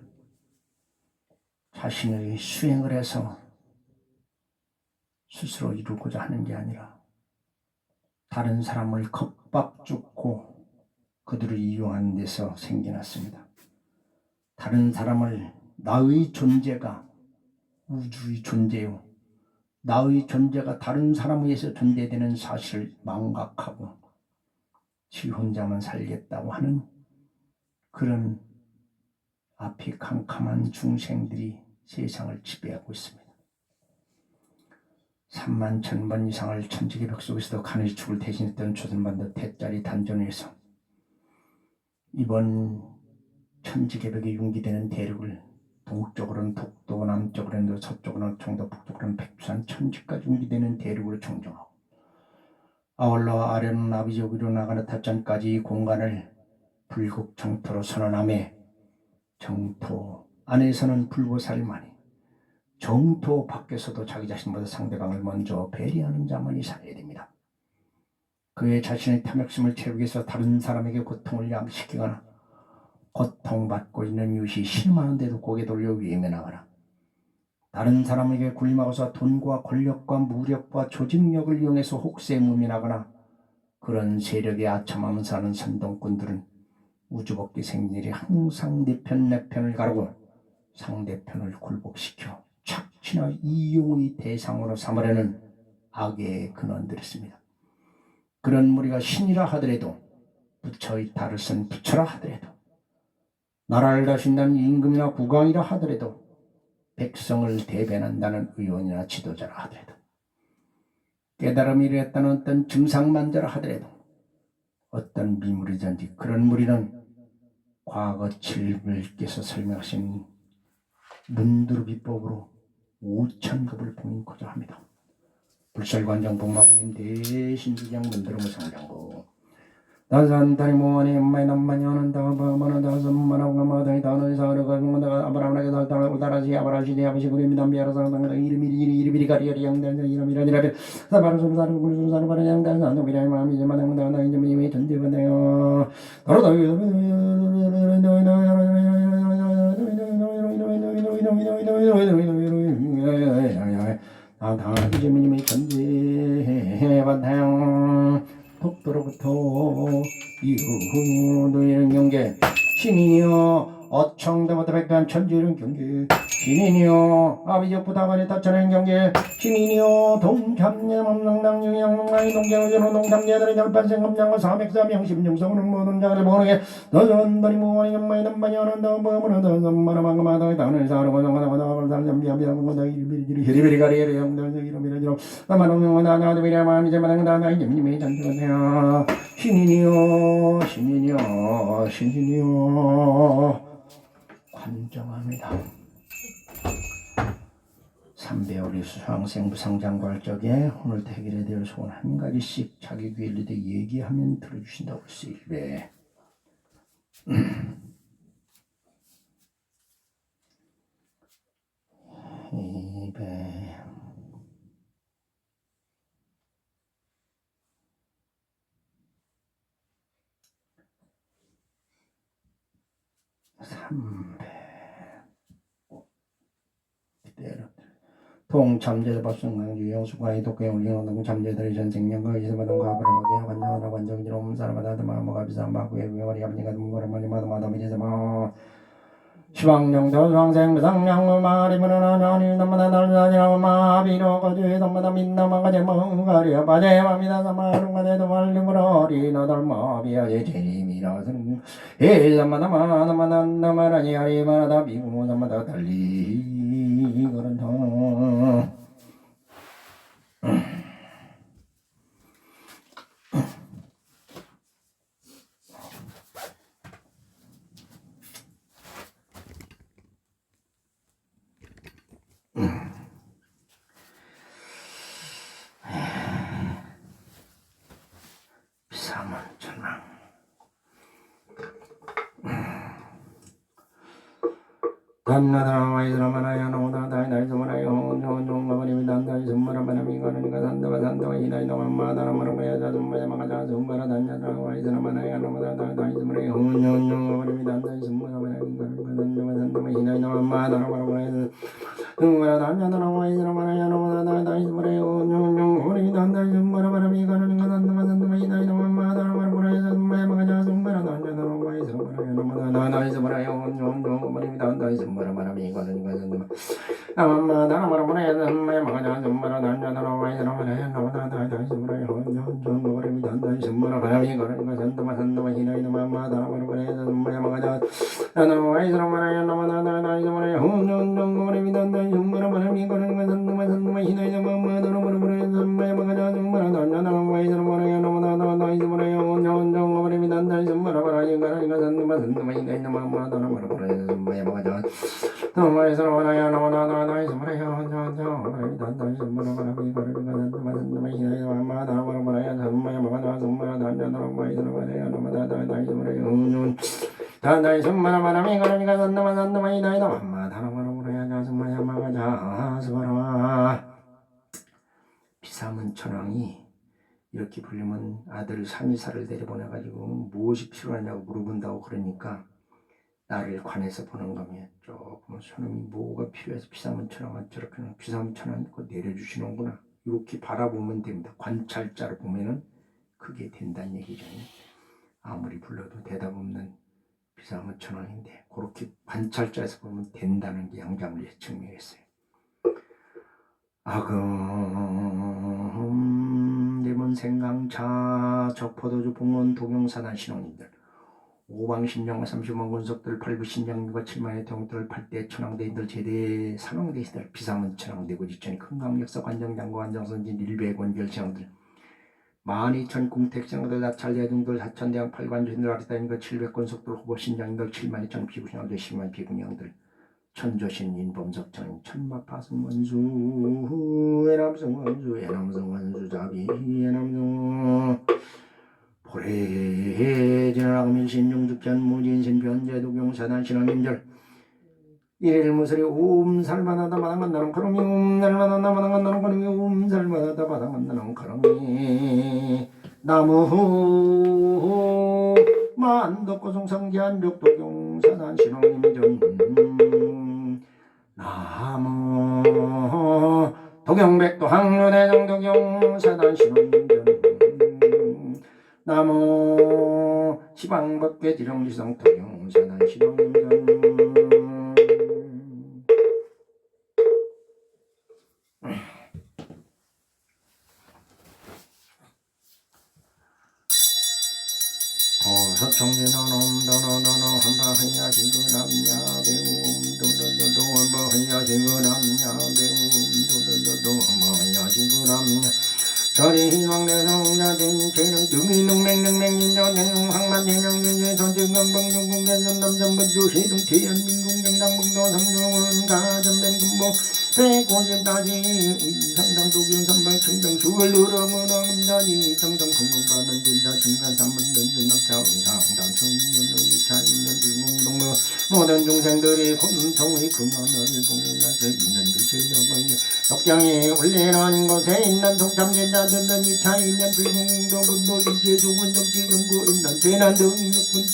자신의 수행을 해서 스스로 이루고자 하는 게 아니라 다른 사람을 겁박 죽고 그들을 이용하는 데서 생겨났습니다. 다른 사람을 나의 존재가 우주의 존재요, 나의 존재가 다른 사람에 의해서 존재되는 사실을 망각하고 지 혼자만 살겠다고 하는 그런 앞이 캄캄한 중생들이 세상을 지배하고 있습니다. 3만 1000번 이상을 천지개 벽 속에서도 간의 축을 대신했던 조선반도 태짜리 단전에서 이번 천지개벽에 융기되는 대륙을 동쪽으로는 독도, 남쪽으로는 서쪽으로는 청도, 북쪽으로는 백두산, 천지까지 융기되는 대륙으로 청정하고 아울러와 아래는 아비지 위로 나가는 탑전까지 이 공간을 불국 정토로 선언하며 정토 안에서는 불보살만이, 정토 밖에서도 자기 자신보다 상대방을 먼저 배려하는 자만이 살아야 됩니다. 그의 자신의 탐욕심을 채우기 위해서 다른 사람에게 고통을 야기시키거나 고통받고 있는 이웃이 실망하는데도 고개 돌려 외면하거나 다른 사람에게 굴림하고서 돈과 권력과 무력과 조직력을 이용해서 혹세무민하거나 그런 세력에 아첨하면서 사는 선동꾼들은 우주법계 생일이 항상 내 편을 가르고 상대편을 굴복시켜 착취나 이용의 대상으로 삼으려는 악의 근원들이었습니다. 그런 무리가 신이라 하더라도 부처의 탈을 쓴 부처라 하더라도 나라를 다신다는 임금이나 국왕이라 하더라도 백성을 대변한다는 의원이나 지도자라 하더라도 깨달음이 이랬다는 어떤 증상만자라 하더라도 어떤 미물이든지 그런 무리는 과거 질불께서 설명하신 문두루비법으로 5000급을 봉인코자 합니다. 불살관장 복마공인 대신주장 문두루무상장고 다산다리 모원이 엄마의 남만이 하는 다바마나 다선만하고 마다이 다는 사르가 공다가 아브라함에게 달달을 우다라지 아브라시디 아비시 그림이다 미아라상 당다 이름이 가리어리 양단 이름이라니라 사바르 소사르 군수사르 바르 양단 안도비라이 마음이 마당다 나 이제 미 전대반데요 다르다 다 이제 미님이 전대반데요 독도로부터 이후 너희는 경계 신이여 어청대부터 백간 천지른 경계 신인이여 아비적부다관이 따천한 경계 신인이여 동참례 맘능당 유양능아이 동경의전호 동참례들의 결판생 검장과 사백사명 십육성은 모든 자를 모르게 너전더니 무원이 연마이 남바녀는 더 범으로 더 전마나방마다 단을 사르고 정하다고 담잠비함비하고 일비리지리 히리비리가리리 영도이로미리지로 나만오명나나도비라만 이제마당다나 이제미미 전주건해야 신인이여 신인이여 신인이여 관정합니다. 삼배우리 수상생부상장괄적에 오늘 대결에 대한 소원 한 가지씩 자기 귀에 일리되 얘기하면 들어주신다고 했어요. 1배 2배 3배 동참제들 법성강주 영수과의 독경을 이용하는 참제들의 전생년과 이세마당 과거를 관장하라 관정지로 몸살마다 마모가 비싼 마구의 위험이 아버지가 눈물을 마다 미제자마 시방령도 상생 무상령 마리문은 아니 남마다 날자니라 마비로 거주에 남마다 민나마가 제멍가리야 바제마미다 사마lun가 대도 말림으로리 너덜 마비야제 제림이라선 에남마다 마나마다 나마라니 아리마다 비구모 남마다 달리 그런다 비사문천왕 단나다와이스라마나야 노다다이다이스마나야 혼종마바리미 단다이 숨마라마나미 가르니가 산다바 산다와 이나이나마마다라마라마야 자숨마야 마가자 숨바라 단냐다와이스라마나야 노다다이다이스마나야 혼종마바리미 단다이 숨마라마나미 가르니가 산다바 산다와 이나이나마마다라마라마야 숨바라 단냐다와이스라마나야 노다다이다이스마나야 혼종마바리미 단다이 숨마라마라미 가르니가 산다바 산다와 이나이나마마다라마라마야 자숨마야 마가자 숨바라 단냐다와이스라마나야 노다다이스마나야 혼종마바리미 단다이 숨마라마라미 가르니가 산다바 아마 나라마라마라야 자숨마야 마가자 숨바라 단냐다와이스라마나야 노다다이다이스마나야 혼종마바리미 단다이 숨마라마라미 가르니가 산다바 산다와 이나이나마마다라마라마야 자숨마야 마가자 나나와이스라마나야 노다다이스마나야 혼종마바리미 단다이 숨마라마라미 가르니가 산다바 산다와 이나이나마마다라마라마야 자숨마야 마가자 숨바라 단냐다와이스라마나야 노다다이스마나야 혼종마바리미 단다이 숨마라마라미 가르니가 산다바 산다와 이나이나마마다라마라마야 자숨마야 마가자 나와이스라마나야 노다다이스마나야 혼종마바리미 단다이 숨마라마라미 가르니가 산다바 산다와 이나이나마마다라마라마야 자숨마야 마가자 숨바라 단냐다와이스라마나야 노다다이스마나야 혼종 단다이 숨마라마라미 가르니가 산다바 산다와 이나이나마마다라마라마야 자숨마야 마가자 스바라 비사문천왕이 이렇게 불리면 아들 삼이사를 데려보내가지고 무엇이 필요하냐고 물어본다고 그러니까 나를 관해서 보는 거면 조금 손님이 뭐가 필요해서 비사문천왕은 저렇게 비사문천왕이 내려주시는구나 이렇게 바라보면 됩니다. 관찰자로 보면은 그게 된다는 얘기죠. 아무리 불러도 대답 없는 비사문천왕인데 그렇게 관찰자에서 보면 된다는 게 양자물리에 증명했어요. 대문 생강차 적포도주 봉원 도경사단 신혼인들 오방신령과 30만 군속들 8부 신장과 7만의 동들 8대 천왕대인들 제대 산왕대인들 비사문천왕 대구지천이 큰강역사 관정장과 관정선진 일배권 결정들 12,000 궁택장들 나찰대중들 4,000대왕 8관주인들 아리따인과 700권속들 후보신장들 72,000 비구신왕들 10만 비군영들 천조신 인범석천 천마파승 원수 해남성 원수 해남성 원수 자비 해남성 보레진하금일신 용득전 무진신 변제도경사단 신원임절 일일무설이 옴살마다다 바닥만나는 카롱이 옴살마다다 바닥만나는 카롱이 옴살마다다 바닥만나는 카롱이 나무 만덕고송성기한 벽도경사단 신원임절 나무 도경백도 항로대장 도경사단 신원임절 나무 시방법계 지령지성 토경사단 시방전 서청진어놈도노도노 한바하야 신구남야 배움 도도도도 한바하야 신구남야 배움 도도도도 한바하야 신구남야 저리 희망대성자된 재능 등이능맹능맹인정대능 항만대명윤재 선증강방중공개선 남전번주 시동태연민공정당북도 삼중은 가전변금보 백오십다시 상당도경선방 청정 수월 누렁은왕자지 정정 공공받은 진자 증간삼문전전 남자의상 당천인연의차인연 불공동무 모든 중생들이 혼통의 근원을 봉인하여 있는 불실력을 적장이 올리는 곳에 있는 독참진자들은 이차인연 불공도 근도 일제 죽은 정치경고 있는 재난 등육군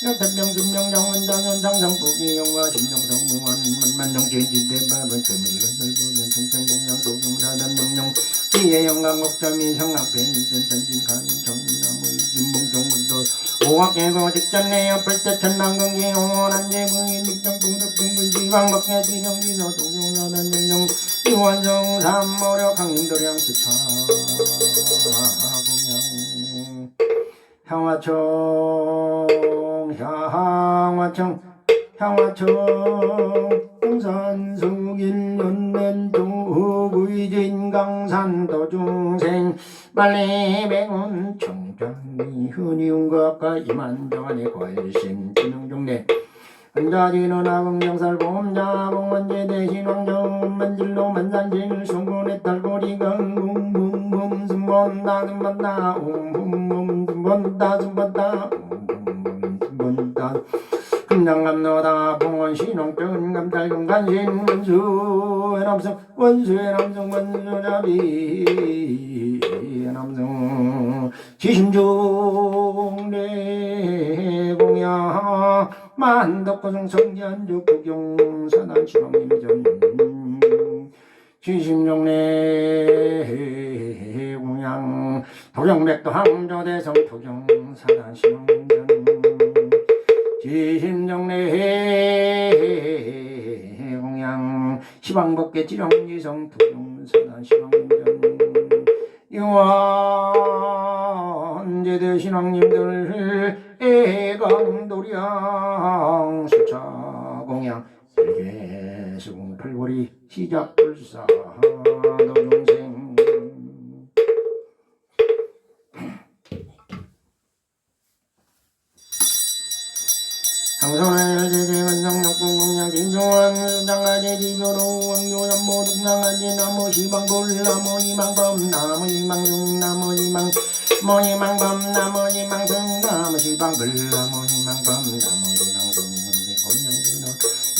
태평순명장원장원 장상북이 영화 심정성무한 만만정진진대바른 금일은 넓으면 중생공양 도경사단 명령 지혜 영광곡점이 성악배일전 전진간정나무의 진봉정문도 오학계고 직전내 옆을 때 천남경기 영원한 제붕이 믹정풍덕풍군 지방법계 지정지서 도경사단 명령 이완성 삼모력 강림도량 수차 공양 향화청 금산숙일 연면도 의진 강산 도중생 말리백운 청장이 흔히운 것과 이만정한의 걸심 진흥종래 한자지는 아궁경살 봄자봉원제 대신 왕정 만질로 만산진을 송군의 딸고리가 웅웅웅 숨본다 숨본다 웅웅웅 숨본다 숨본다 웅웅웅 숨본다 금장감노다 봉원신홍병은 감달금 간신 원수의 남성 원수의 남성 원수자비 남성 지심종 내공야 만덕고성 성지안주 구경사단 신왕님전 지심종 내공양 도경백도 항조대성 도경사단 신왕님전 지심정례 시방법계 지령지성 도경사단 시방전 유한제대 신왕님들 애강도량 수차공양 일개수공 팔고리 시작불사 도중생 상선을 제재원성역공공양 진중원 장가제 지교로 왕교남모 등장하지 나무 시방골 나무 이망범 나무 이망중 나무 이망 모이망범 나무 이망등 나무 시방글 나무 이망범 나무 이망등 공양진노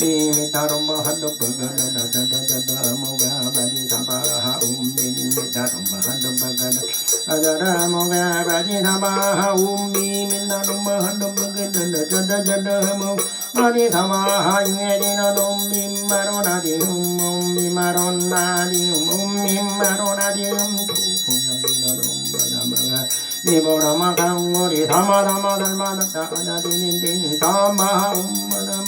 미미타롬바 한덕버가다다다다다 모가바디 사바하 움미미타롬바 한덕버가다 아자라 모가바디 사바하 움미미나롬바 한덕버가다다다다다 마디 사바하 융해지나 놈미마로나디움 옴미마로나디움 옴미마로나디움 공양진노 롬바다마가 니보라마 강우리 사마다마 달마다다 아자디닌디 사마하 움마다마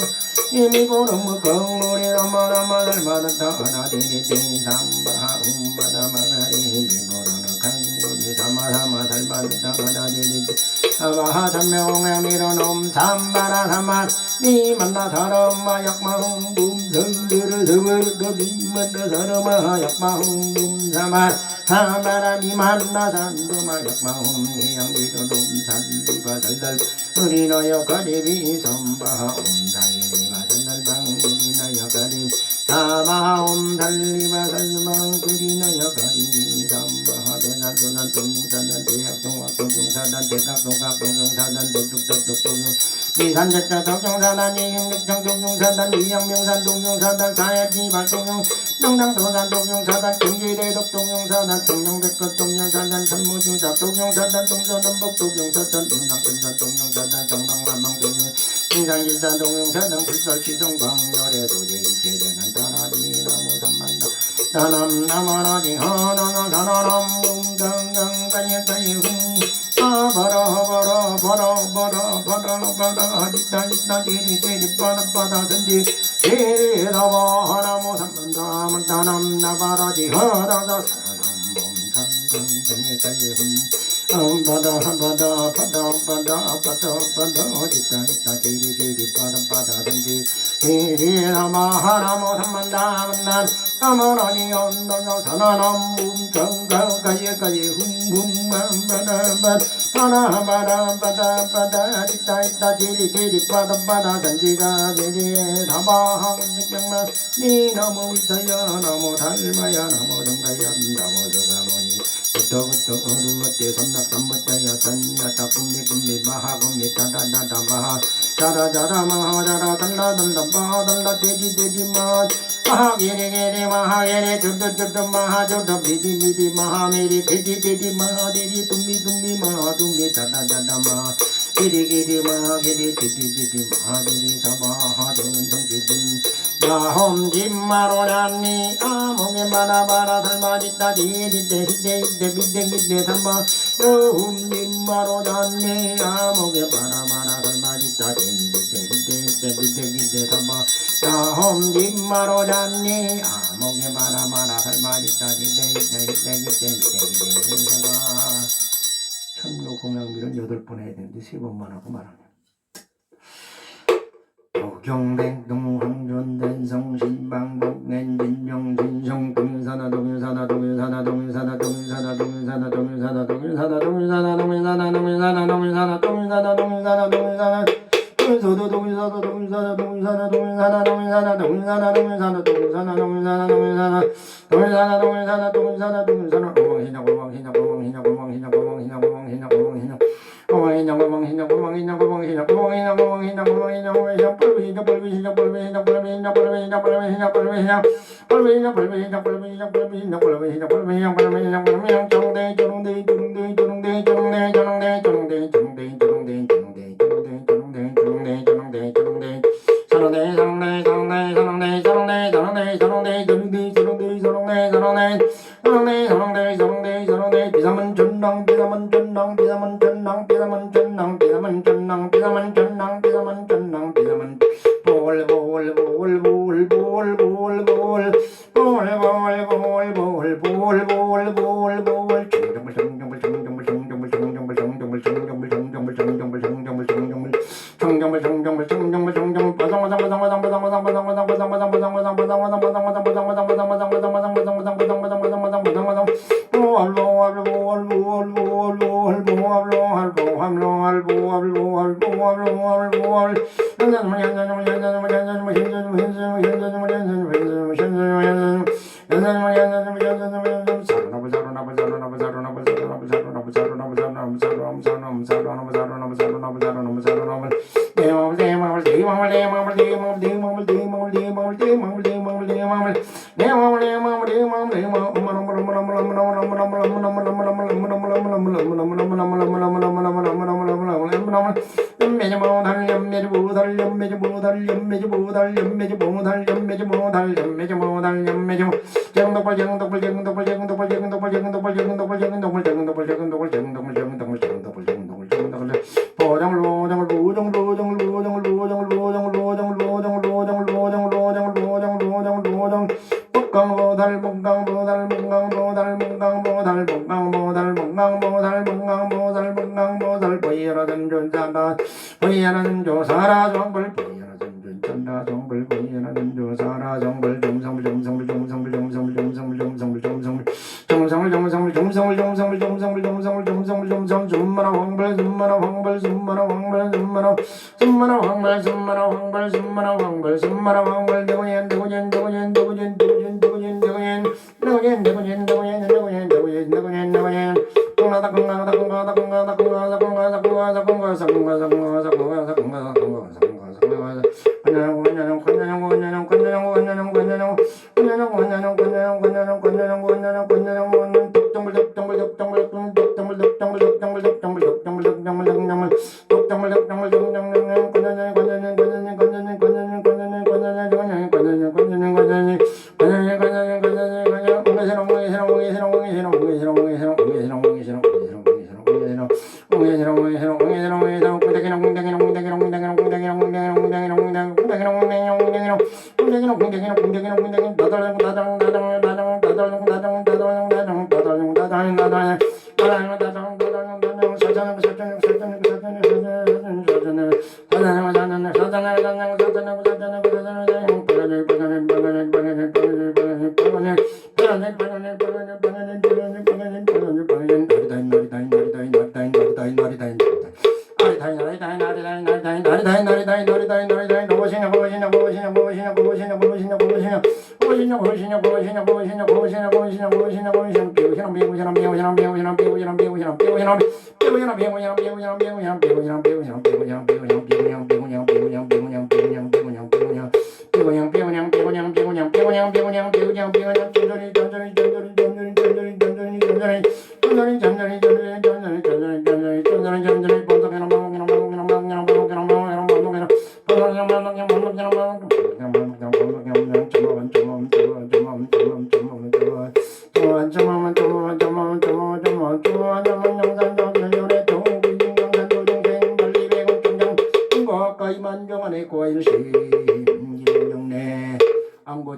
이미고름 강우리 사마다마 달마다다 아자디닌디 삼바하 움마다마가리 미보라마 강우리 사마다마 달마다다 아자디닌디 사바하 참명양미로놈 삼바라 삼만 미만나 사람마 약마흥 붐성들을 서버르더 미만나 사람마 약마흥 붐사만 사마라 미만나 산도마 약마흥 해양비로놈 살리바 살달 우리나여 가리비 선바하 옴살리바 살달방 우리나여 가리 사바하 옴살리바 살방 우리나여 가리 삼바하 대산도산 동사단 대학동학동중사단 대각동학동중사단 대tuk덕덕동중 미산제자 독종사단 이육육정 독종사단 이양명산 독종사단 사야지발 독종 명당도산 독종사단 경기대독 독종사단 청룡백것 독종사단 천무주작 독종사단 동서남북 독종사단 동당근산 독종사단 정방만방 독종 인산길산 독종사단 불설시성광열의 도제일제대는 다나리 나무 삼만다 다남 나마라지 하나나 다나람 웅강강간예타이훈 아마라니 언너여 사나남 뭉정가가예가예 훔훔만바나반 바나바나바다바다 리따이따 지리지리 바다바다 산지가 지리에 다바항직병만 니 나무 위타야 나무 달마야 나무 동가야 나무 저가모니 부터부터 어루어때 선낙담부터야 전야다 꿈미꿈미 마하꿈미 다다다다 마하 자라자라 마하자라 달라달라 마하달라 돼지돼지마 마하게레게레 마하게레 쭈쭈쭈쭈 마하쭈쭈 비디비디 마하메리 데디데디 마하데디 둠미둠미 마하둠미 다다다다 마 게레게레 마하게레 데디데디 마하데디 사마하동성지든 야홈짐마로냐니 아몽에 마나바라 설마디따 디디데 히데히데 비데히데 삼바 여홈짐마로냐니 아몽에 마나바라 설마디따 디디데 히데히데 비데히데 삼바 야홈짐마로냐니 아몽에 마나바라 설마디따 디데히데 히데히데 삼바 천묘 공양밀은 8번 해야 되는데 3번만 하고 말하네. 경백동황전된 성신방복낸 진정진성 동일사나 동일사나 동일사나 동일사나 동일사나 동일사나 동일사나 동일사나 동일사나 동일사나 동일사나 동일사나 동일사나 동일사나 동일사나 동일사도 동일사도 동일사나 동일사나 동일사나 동일사나 동일사나 동일사나 동일사나 동일사나 동일사나 동일사나 동일사나 동일사나 동일사나 고망히냐 고망히냐 고망히냐 고망히냐 고망히냐 고망히냐 고망히냐 고망히냐 고망히냐 고망히냐 고망히냐 고망히냐 고망히냐 고망히냐 고망히냐 뻘비히냐 뻘비히냐 뻘비히냐 뻘비히냐 뻘비히냐 뻘비히냐 뻘비히냐 뻘비히냐 뻘비히냐 뻘비히냐 뻘비히냐 뻘비히냐 뻘비히냐 뻘비히냐 뻘비히냐 정대 정대 정대 정대 정대 정대 정대 정대 정대 정대 사랑대 사랑대 사랑대 사랑대 사랑대 사랑대 사랑대 사랑대 사랑대 사랑대 사랑대 사랑대 사랑대 사랑대 비사만 전랑 비사만 전랑 비사만 전랑 비사만 전랑 비사만 전랑 비사만 전랑 비사만 전랑 비사만 볼볼볼볼볼볼볼볼 볼볼볼볼볼볼볼볼 정정불 정정불 정정불 정정불 정정불 정정불 정정불 정정불 정정불 정정불 정정불 정정불 정정불 정정불 정정불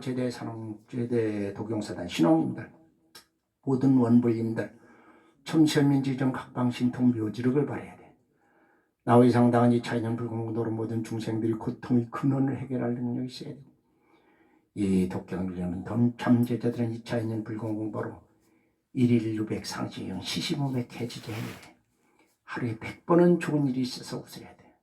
제대 산업제대 도경사단 신앙인들 모든 원불님들 첨시현민지정 각방신통 묘지력을 발해야 돼. 나의 상당한 이 차이는 불공도로 모든 중생들이 고통의 근원을 해결할 능력이 있어야 돼. 이 독경일련은 덤참제자들은 이 차이는 불공공보로 1일 600 상시형 시시무배 태지제해야 돼. 하루에 100번은 좋은 일이 있어서 웃어야 돼.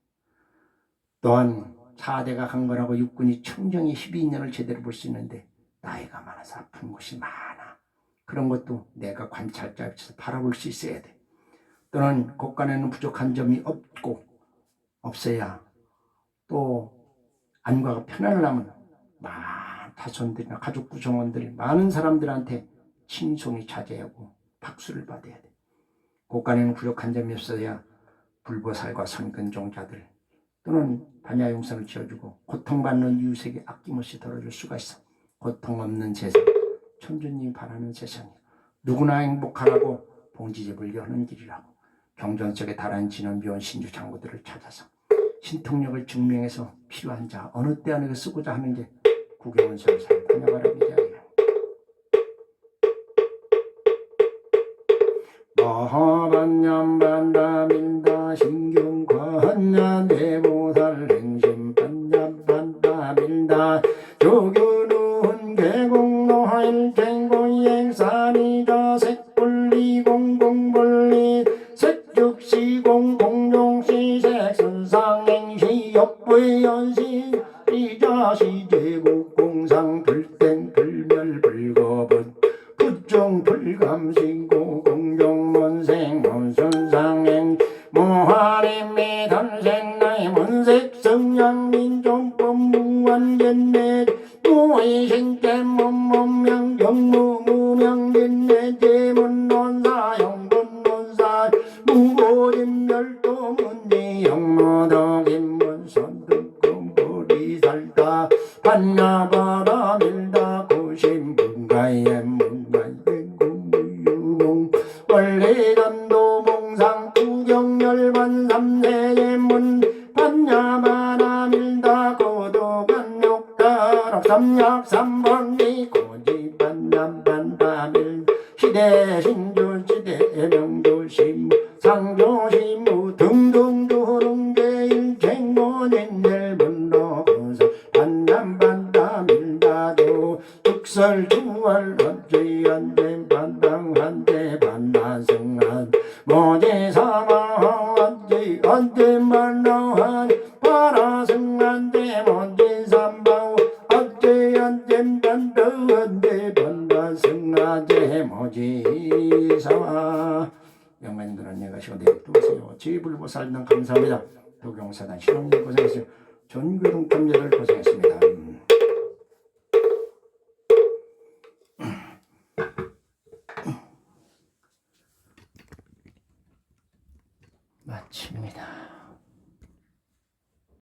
또한 4대가 강건하고 육군이 청정히 12년을 제대로 볼 수 있는데 나이가 많아서 아픈 곳이 많아. 그런 것도 내가 관찰자 옆에서 바라볼 수 있어야 돼. 또는 곳간에는 부족한 점이 없어야 또 안과가 편안하려면 타손들이나 가족 구성원들이 많은 사람들한테 칭송이 자제하고 박수를 받아야 돼. 곳간에는 부족한 점이 없어야 불보살과 선근종자들 또는 반야용선을 지어주고 고통받는 이웃에게 아낌없이 덜어줄 수가 있어. 고통 없는 세상, 천주님이 바라는 세상이야. 누구나 행복하라고 봉지제불교 하는 길이라고. 경전 속에 다란지는 묘한 신주 장구들을 찾아서 신통력을 증명해서 필요한 자 어느 때 안에 쓰고자 하는 게 구경원선을 살펴냐 바랍니다. 마하반냠반다민다 신경관냐 대보살 행심 반냠반다민다 조교는 계공노하일 탱고이행산이자 색분리공공분리 색육시공공용시 색선상행시 역부연시 이자시제국공상 불땡불멸불거분 부정불감신고 공정문생 원순상행 모하림미 단생나이 문색성양민종법 무한견내 무의생태 몸몸명 경무무명견내 제문논사 영분논사 무고진멸도문지 영모덕인문선득금보리살다 반야바라밀다 고심분가에 문가이행공무유공 원리전도몽상 구경열반 삼세예문 반야바라밀다 고도반욕다락 삼약삼번리 고지반남반바밀 시대신주 시대명조시무 상조시무 등등조릉계일 쟁모진jel문로 반남반다밀다도 득설주월 한제한제 반당한제 반나승한 모지사마한제 한제만나한 파라승한제 모지삼바우 한제한제 반당한제 반나승한제 모지사마. 영광님들은 안녕하시고 내일 또 오세요. 지불보살님 감사합니다. 도경사단 신앙님 고생했어요. 전교동 탐제들 고생했습니다. 마칩니다.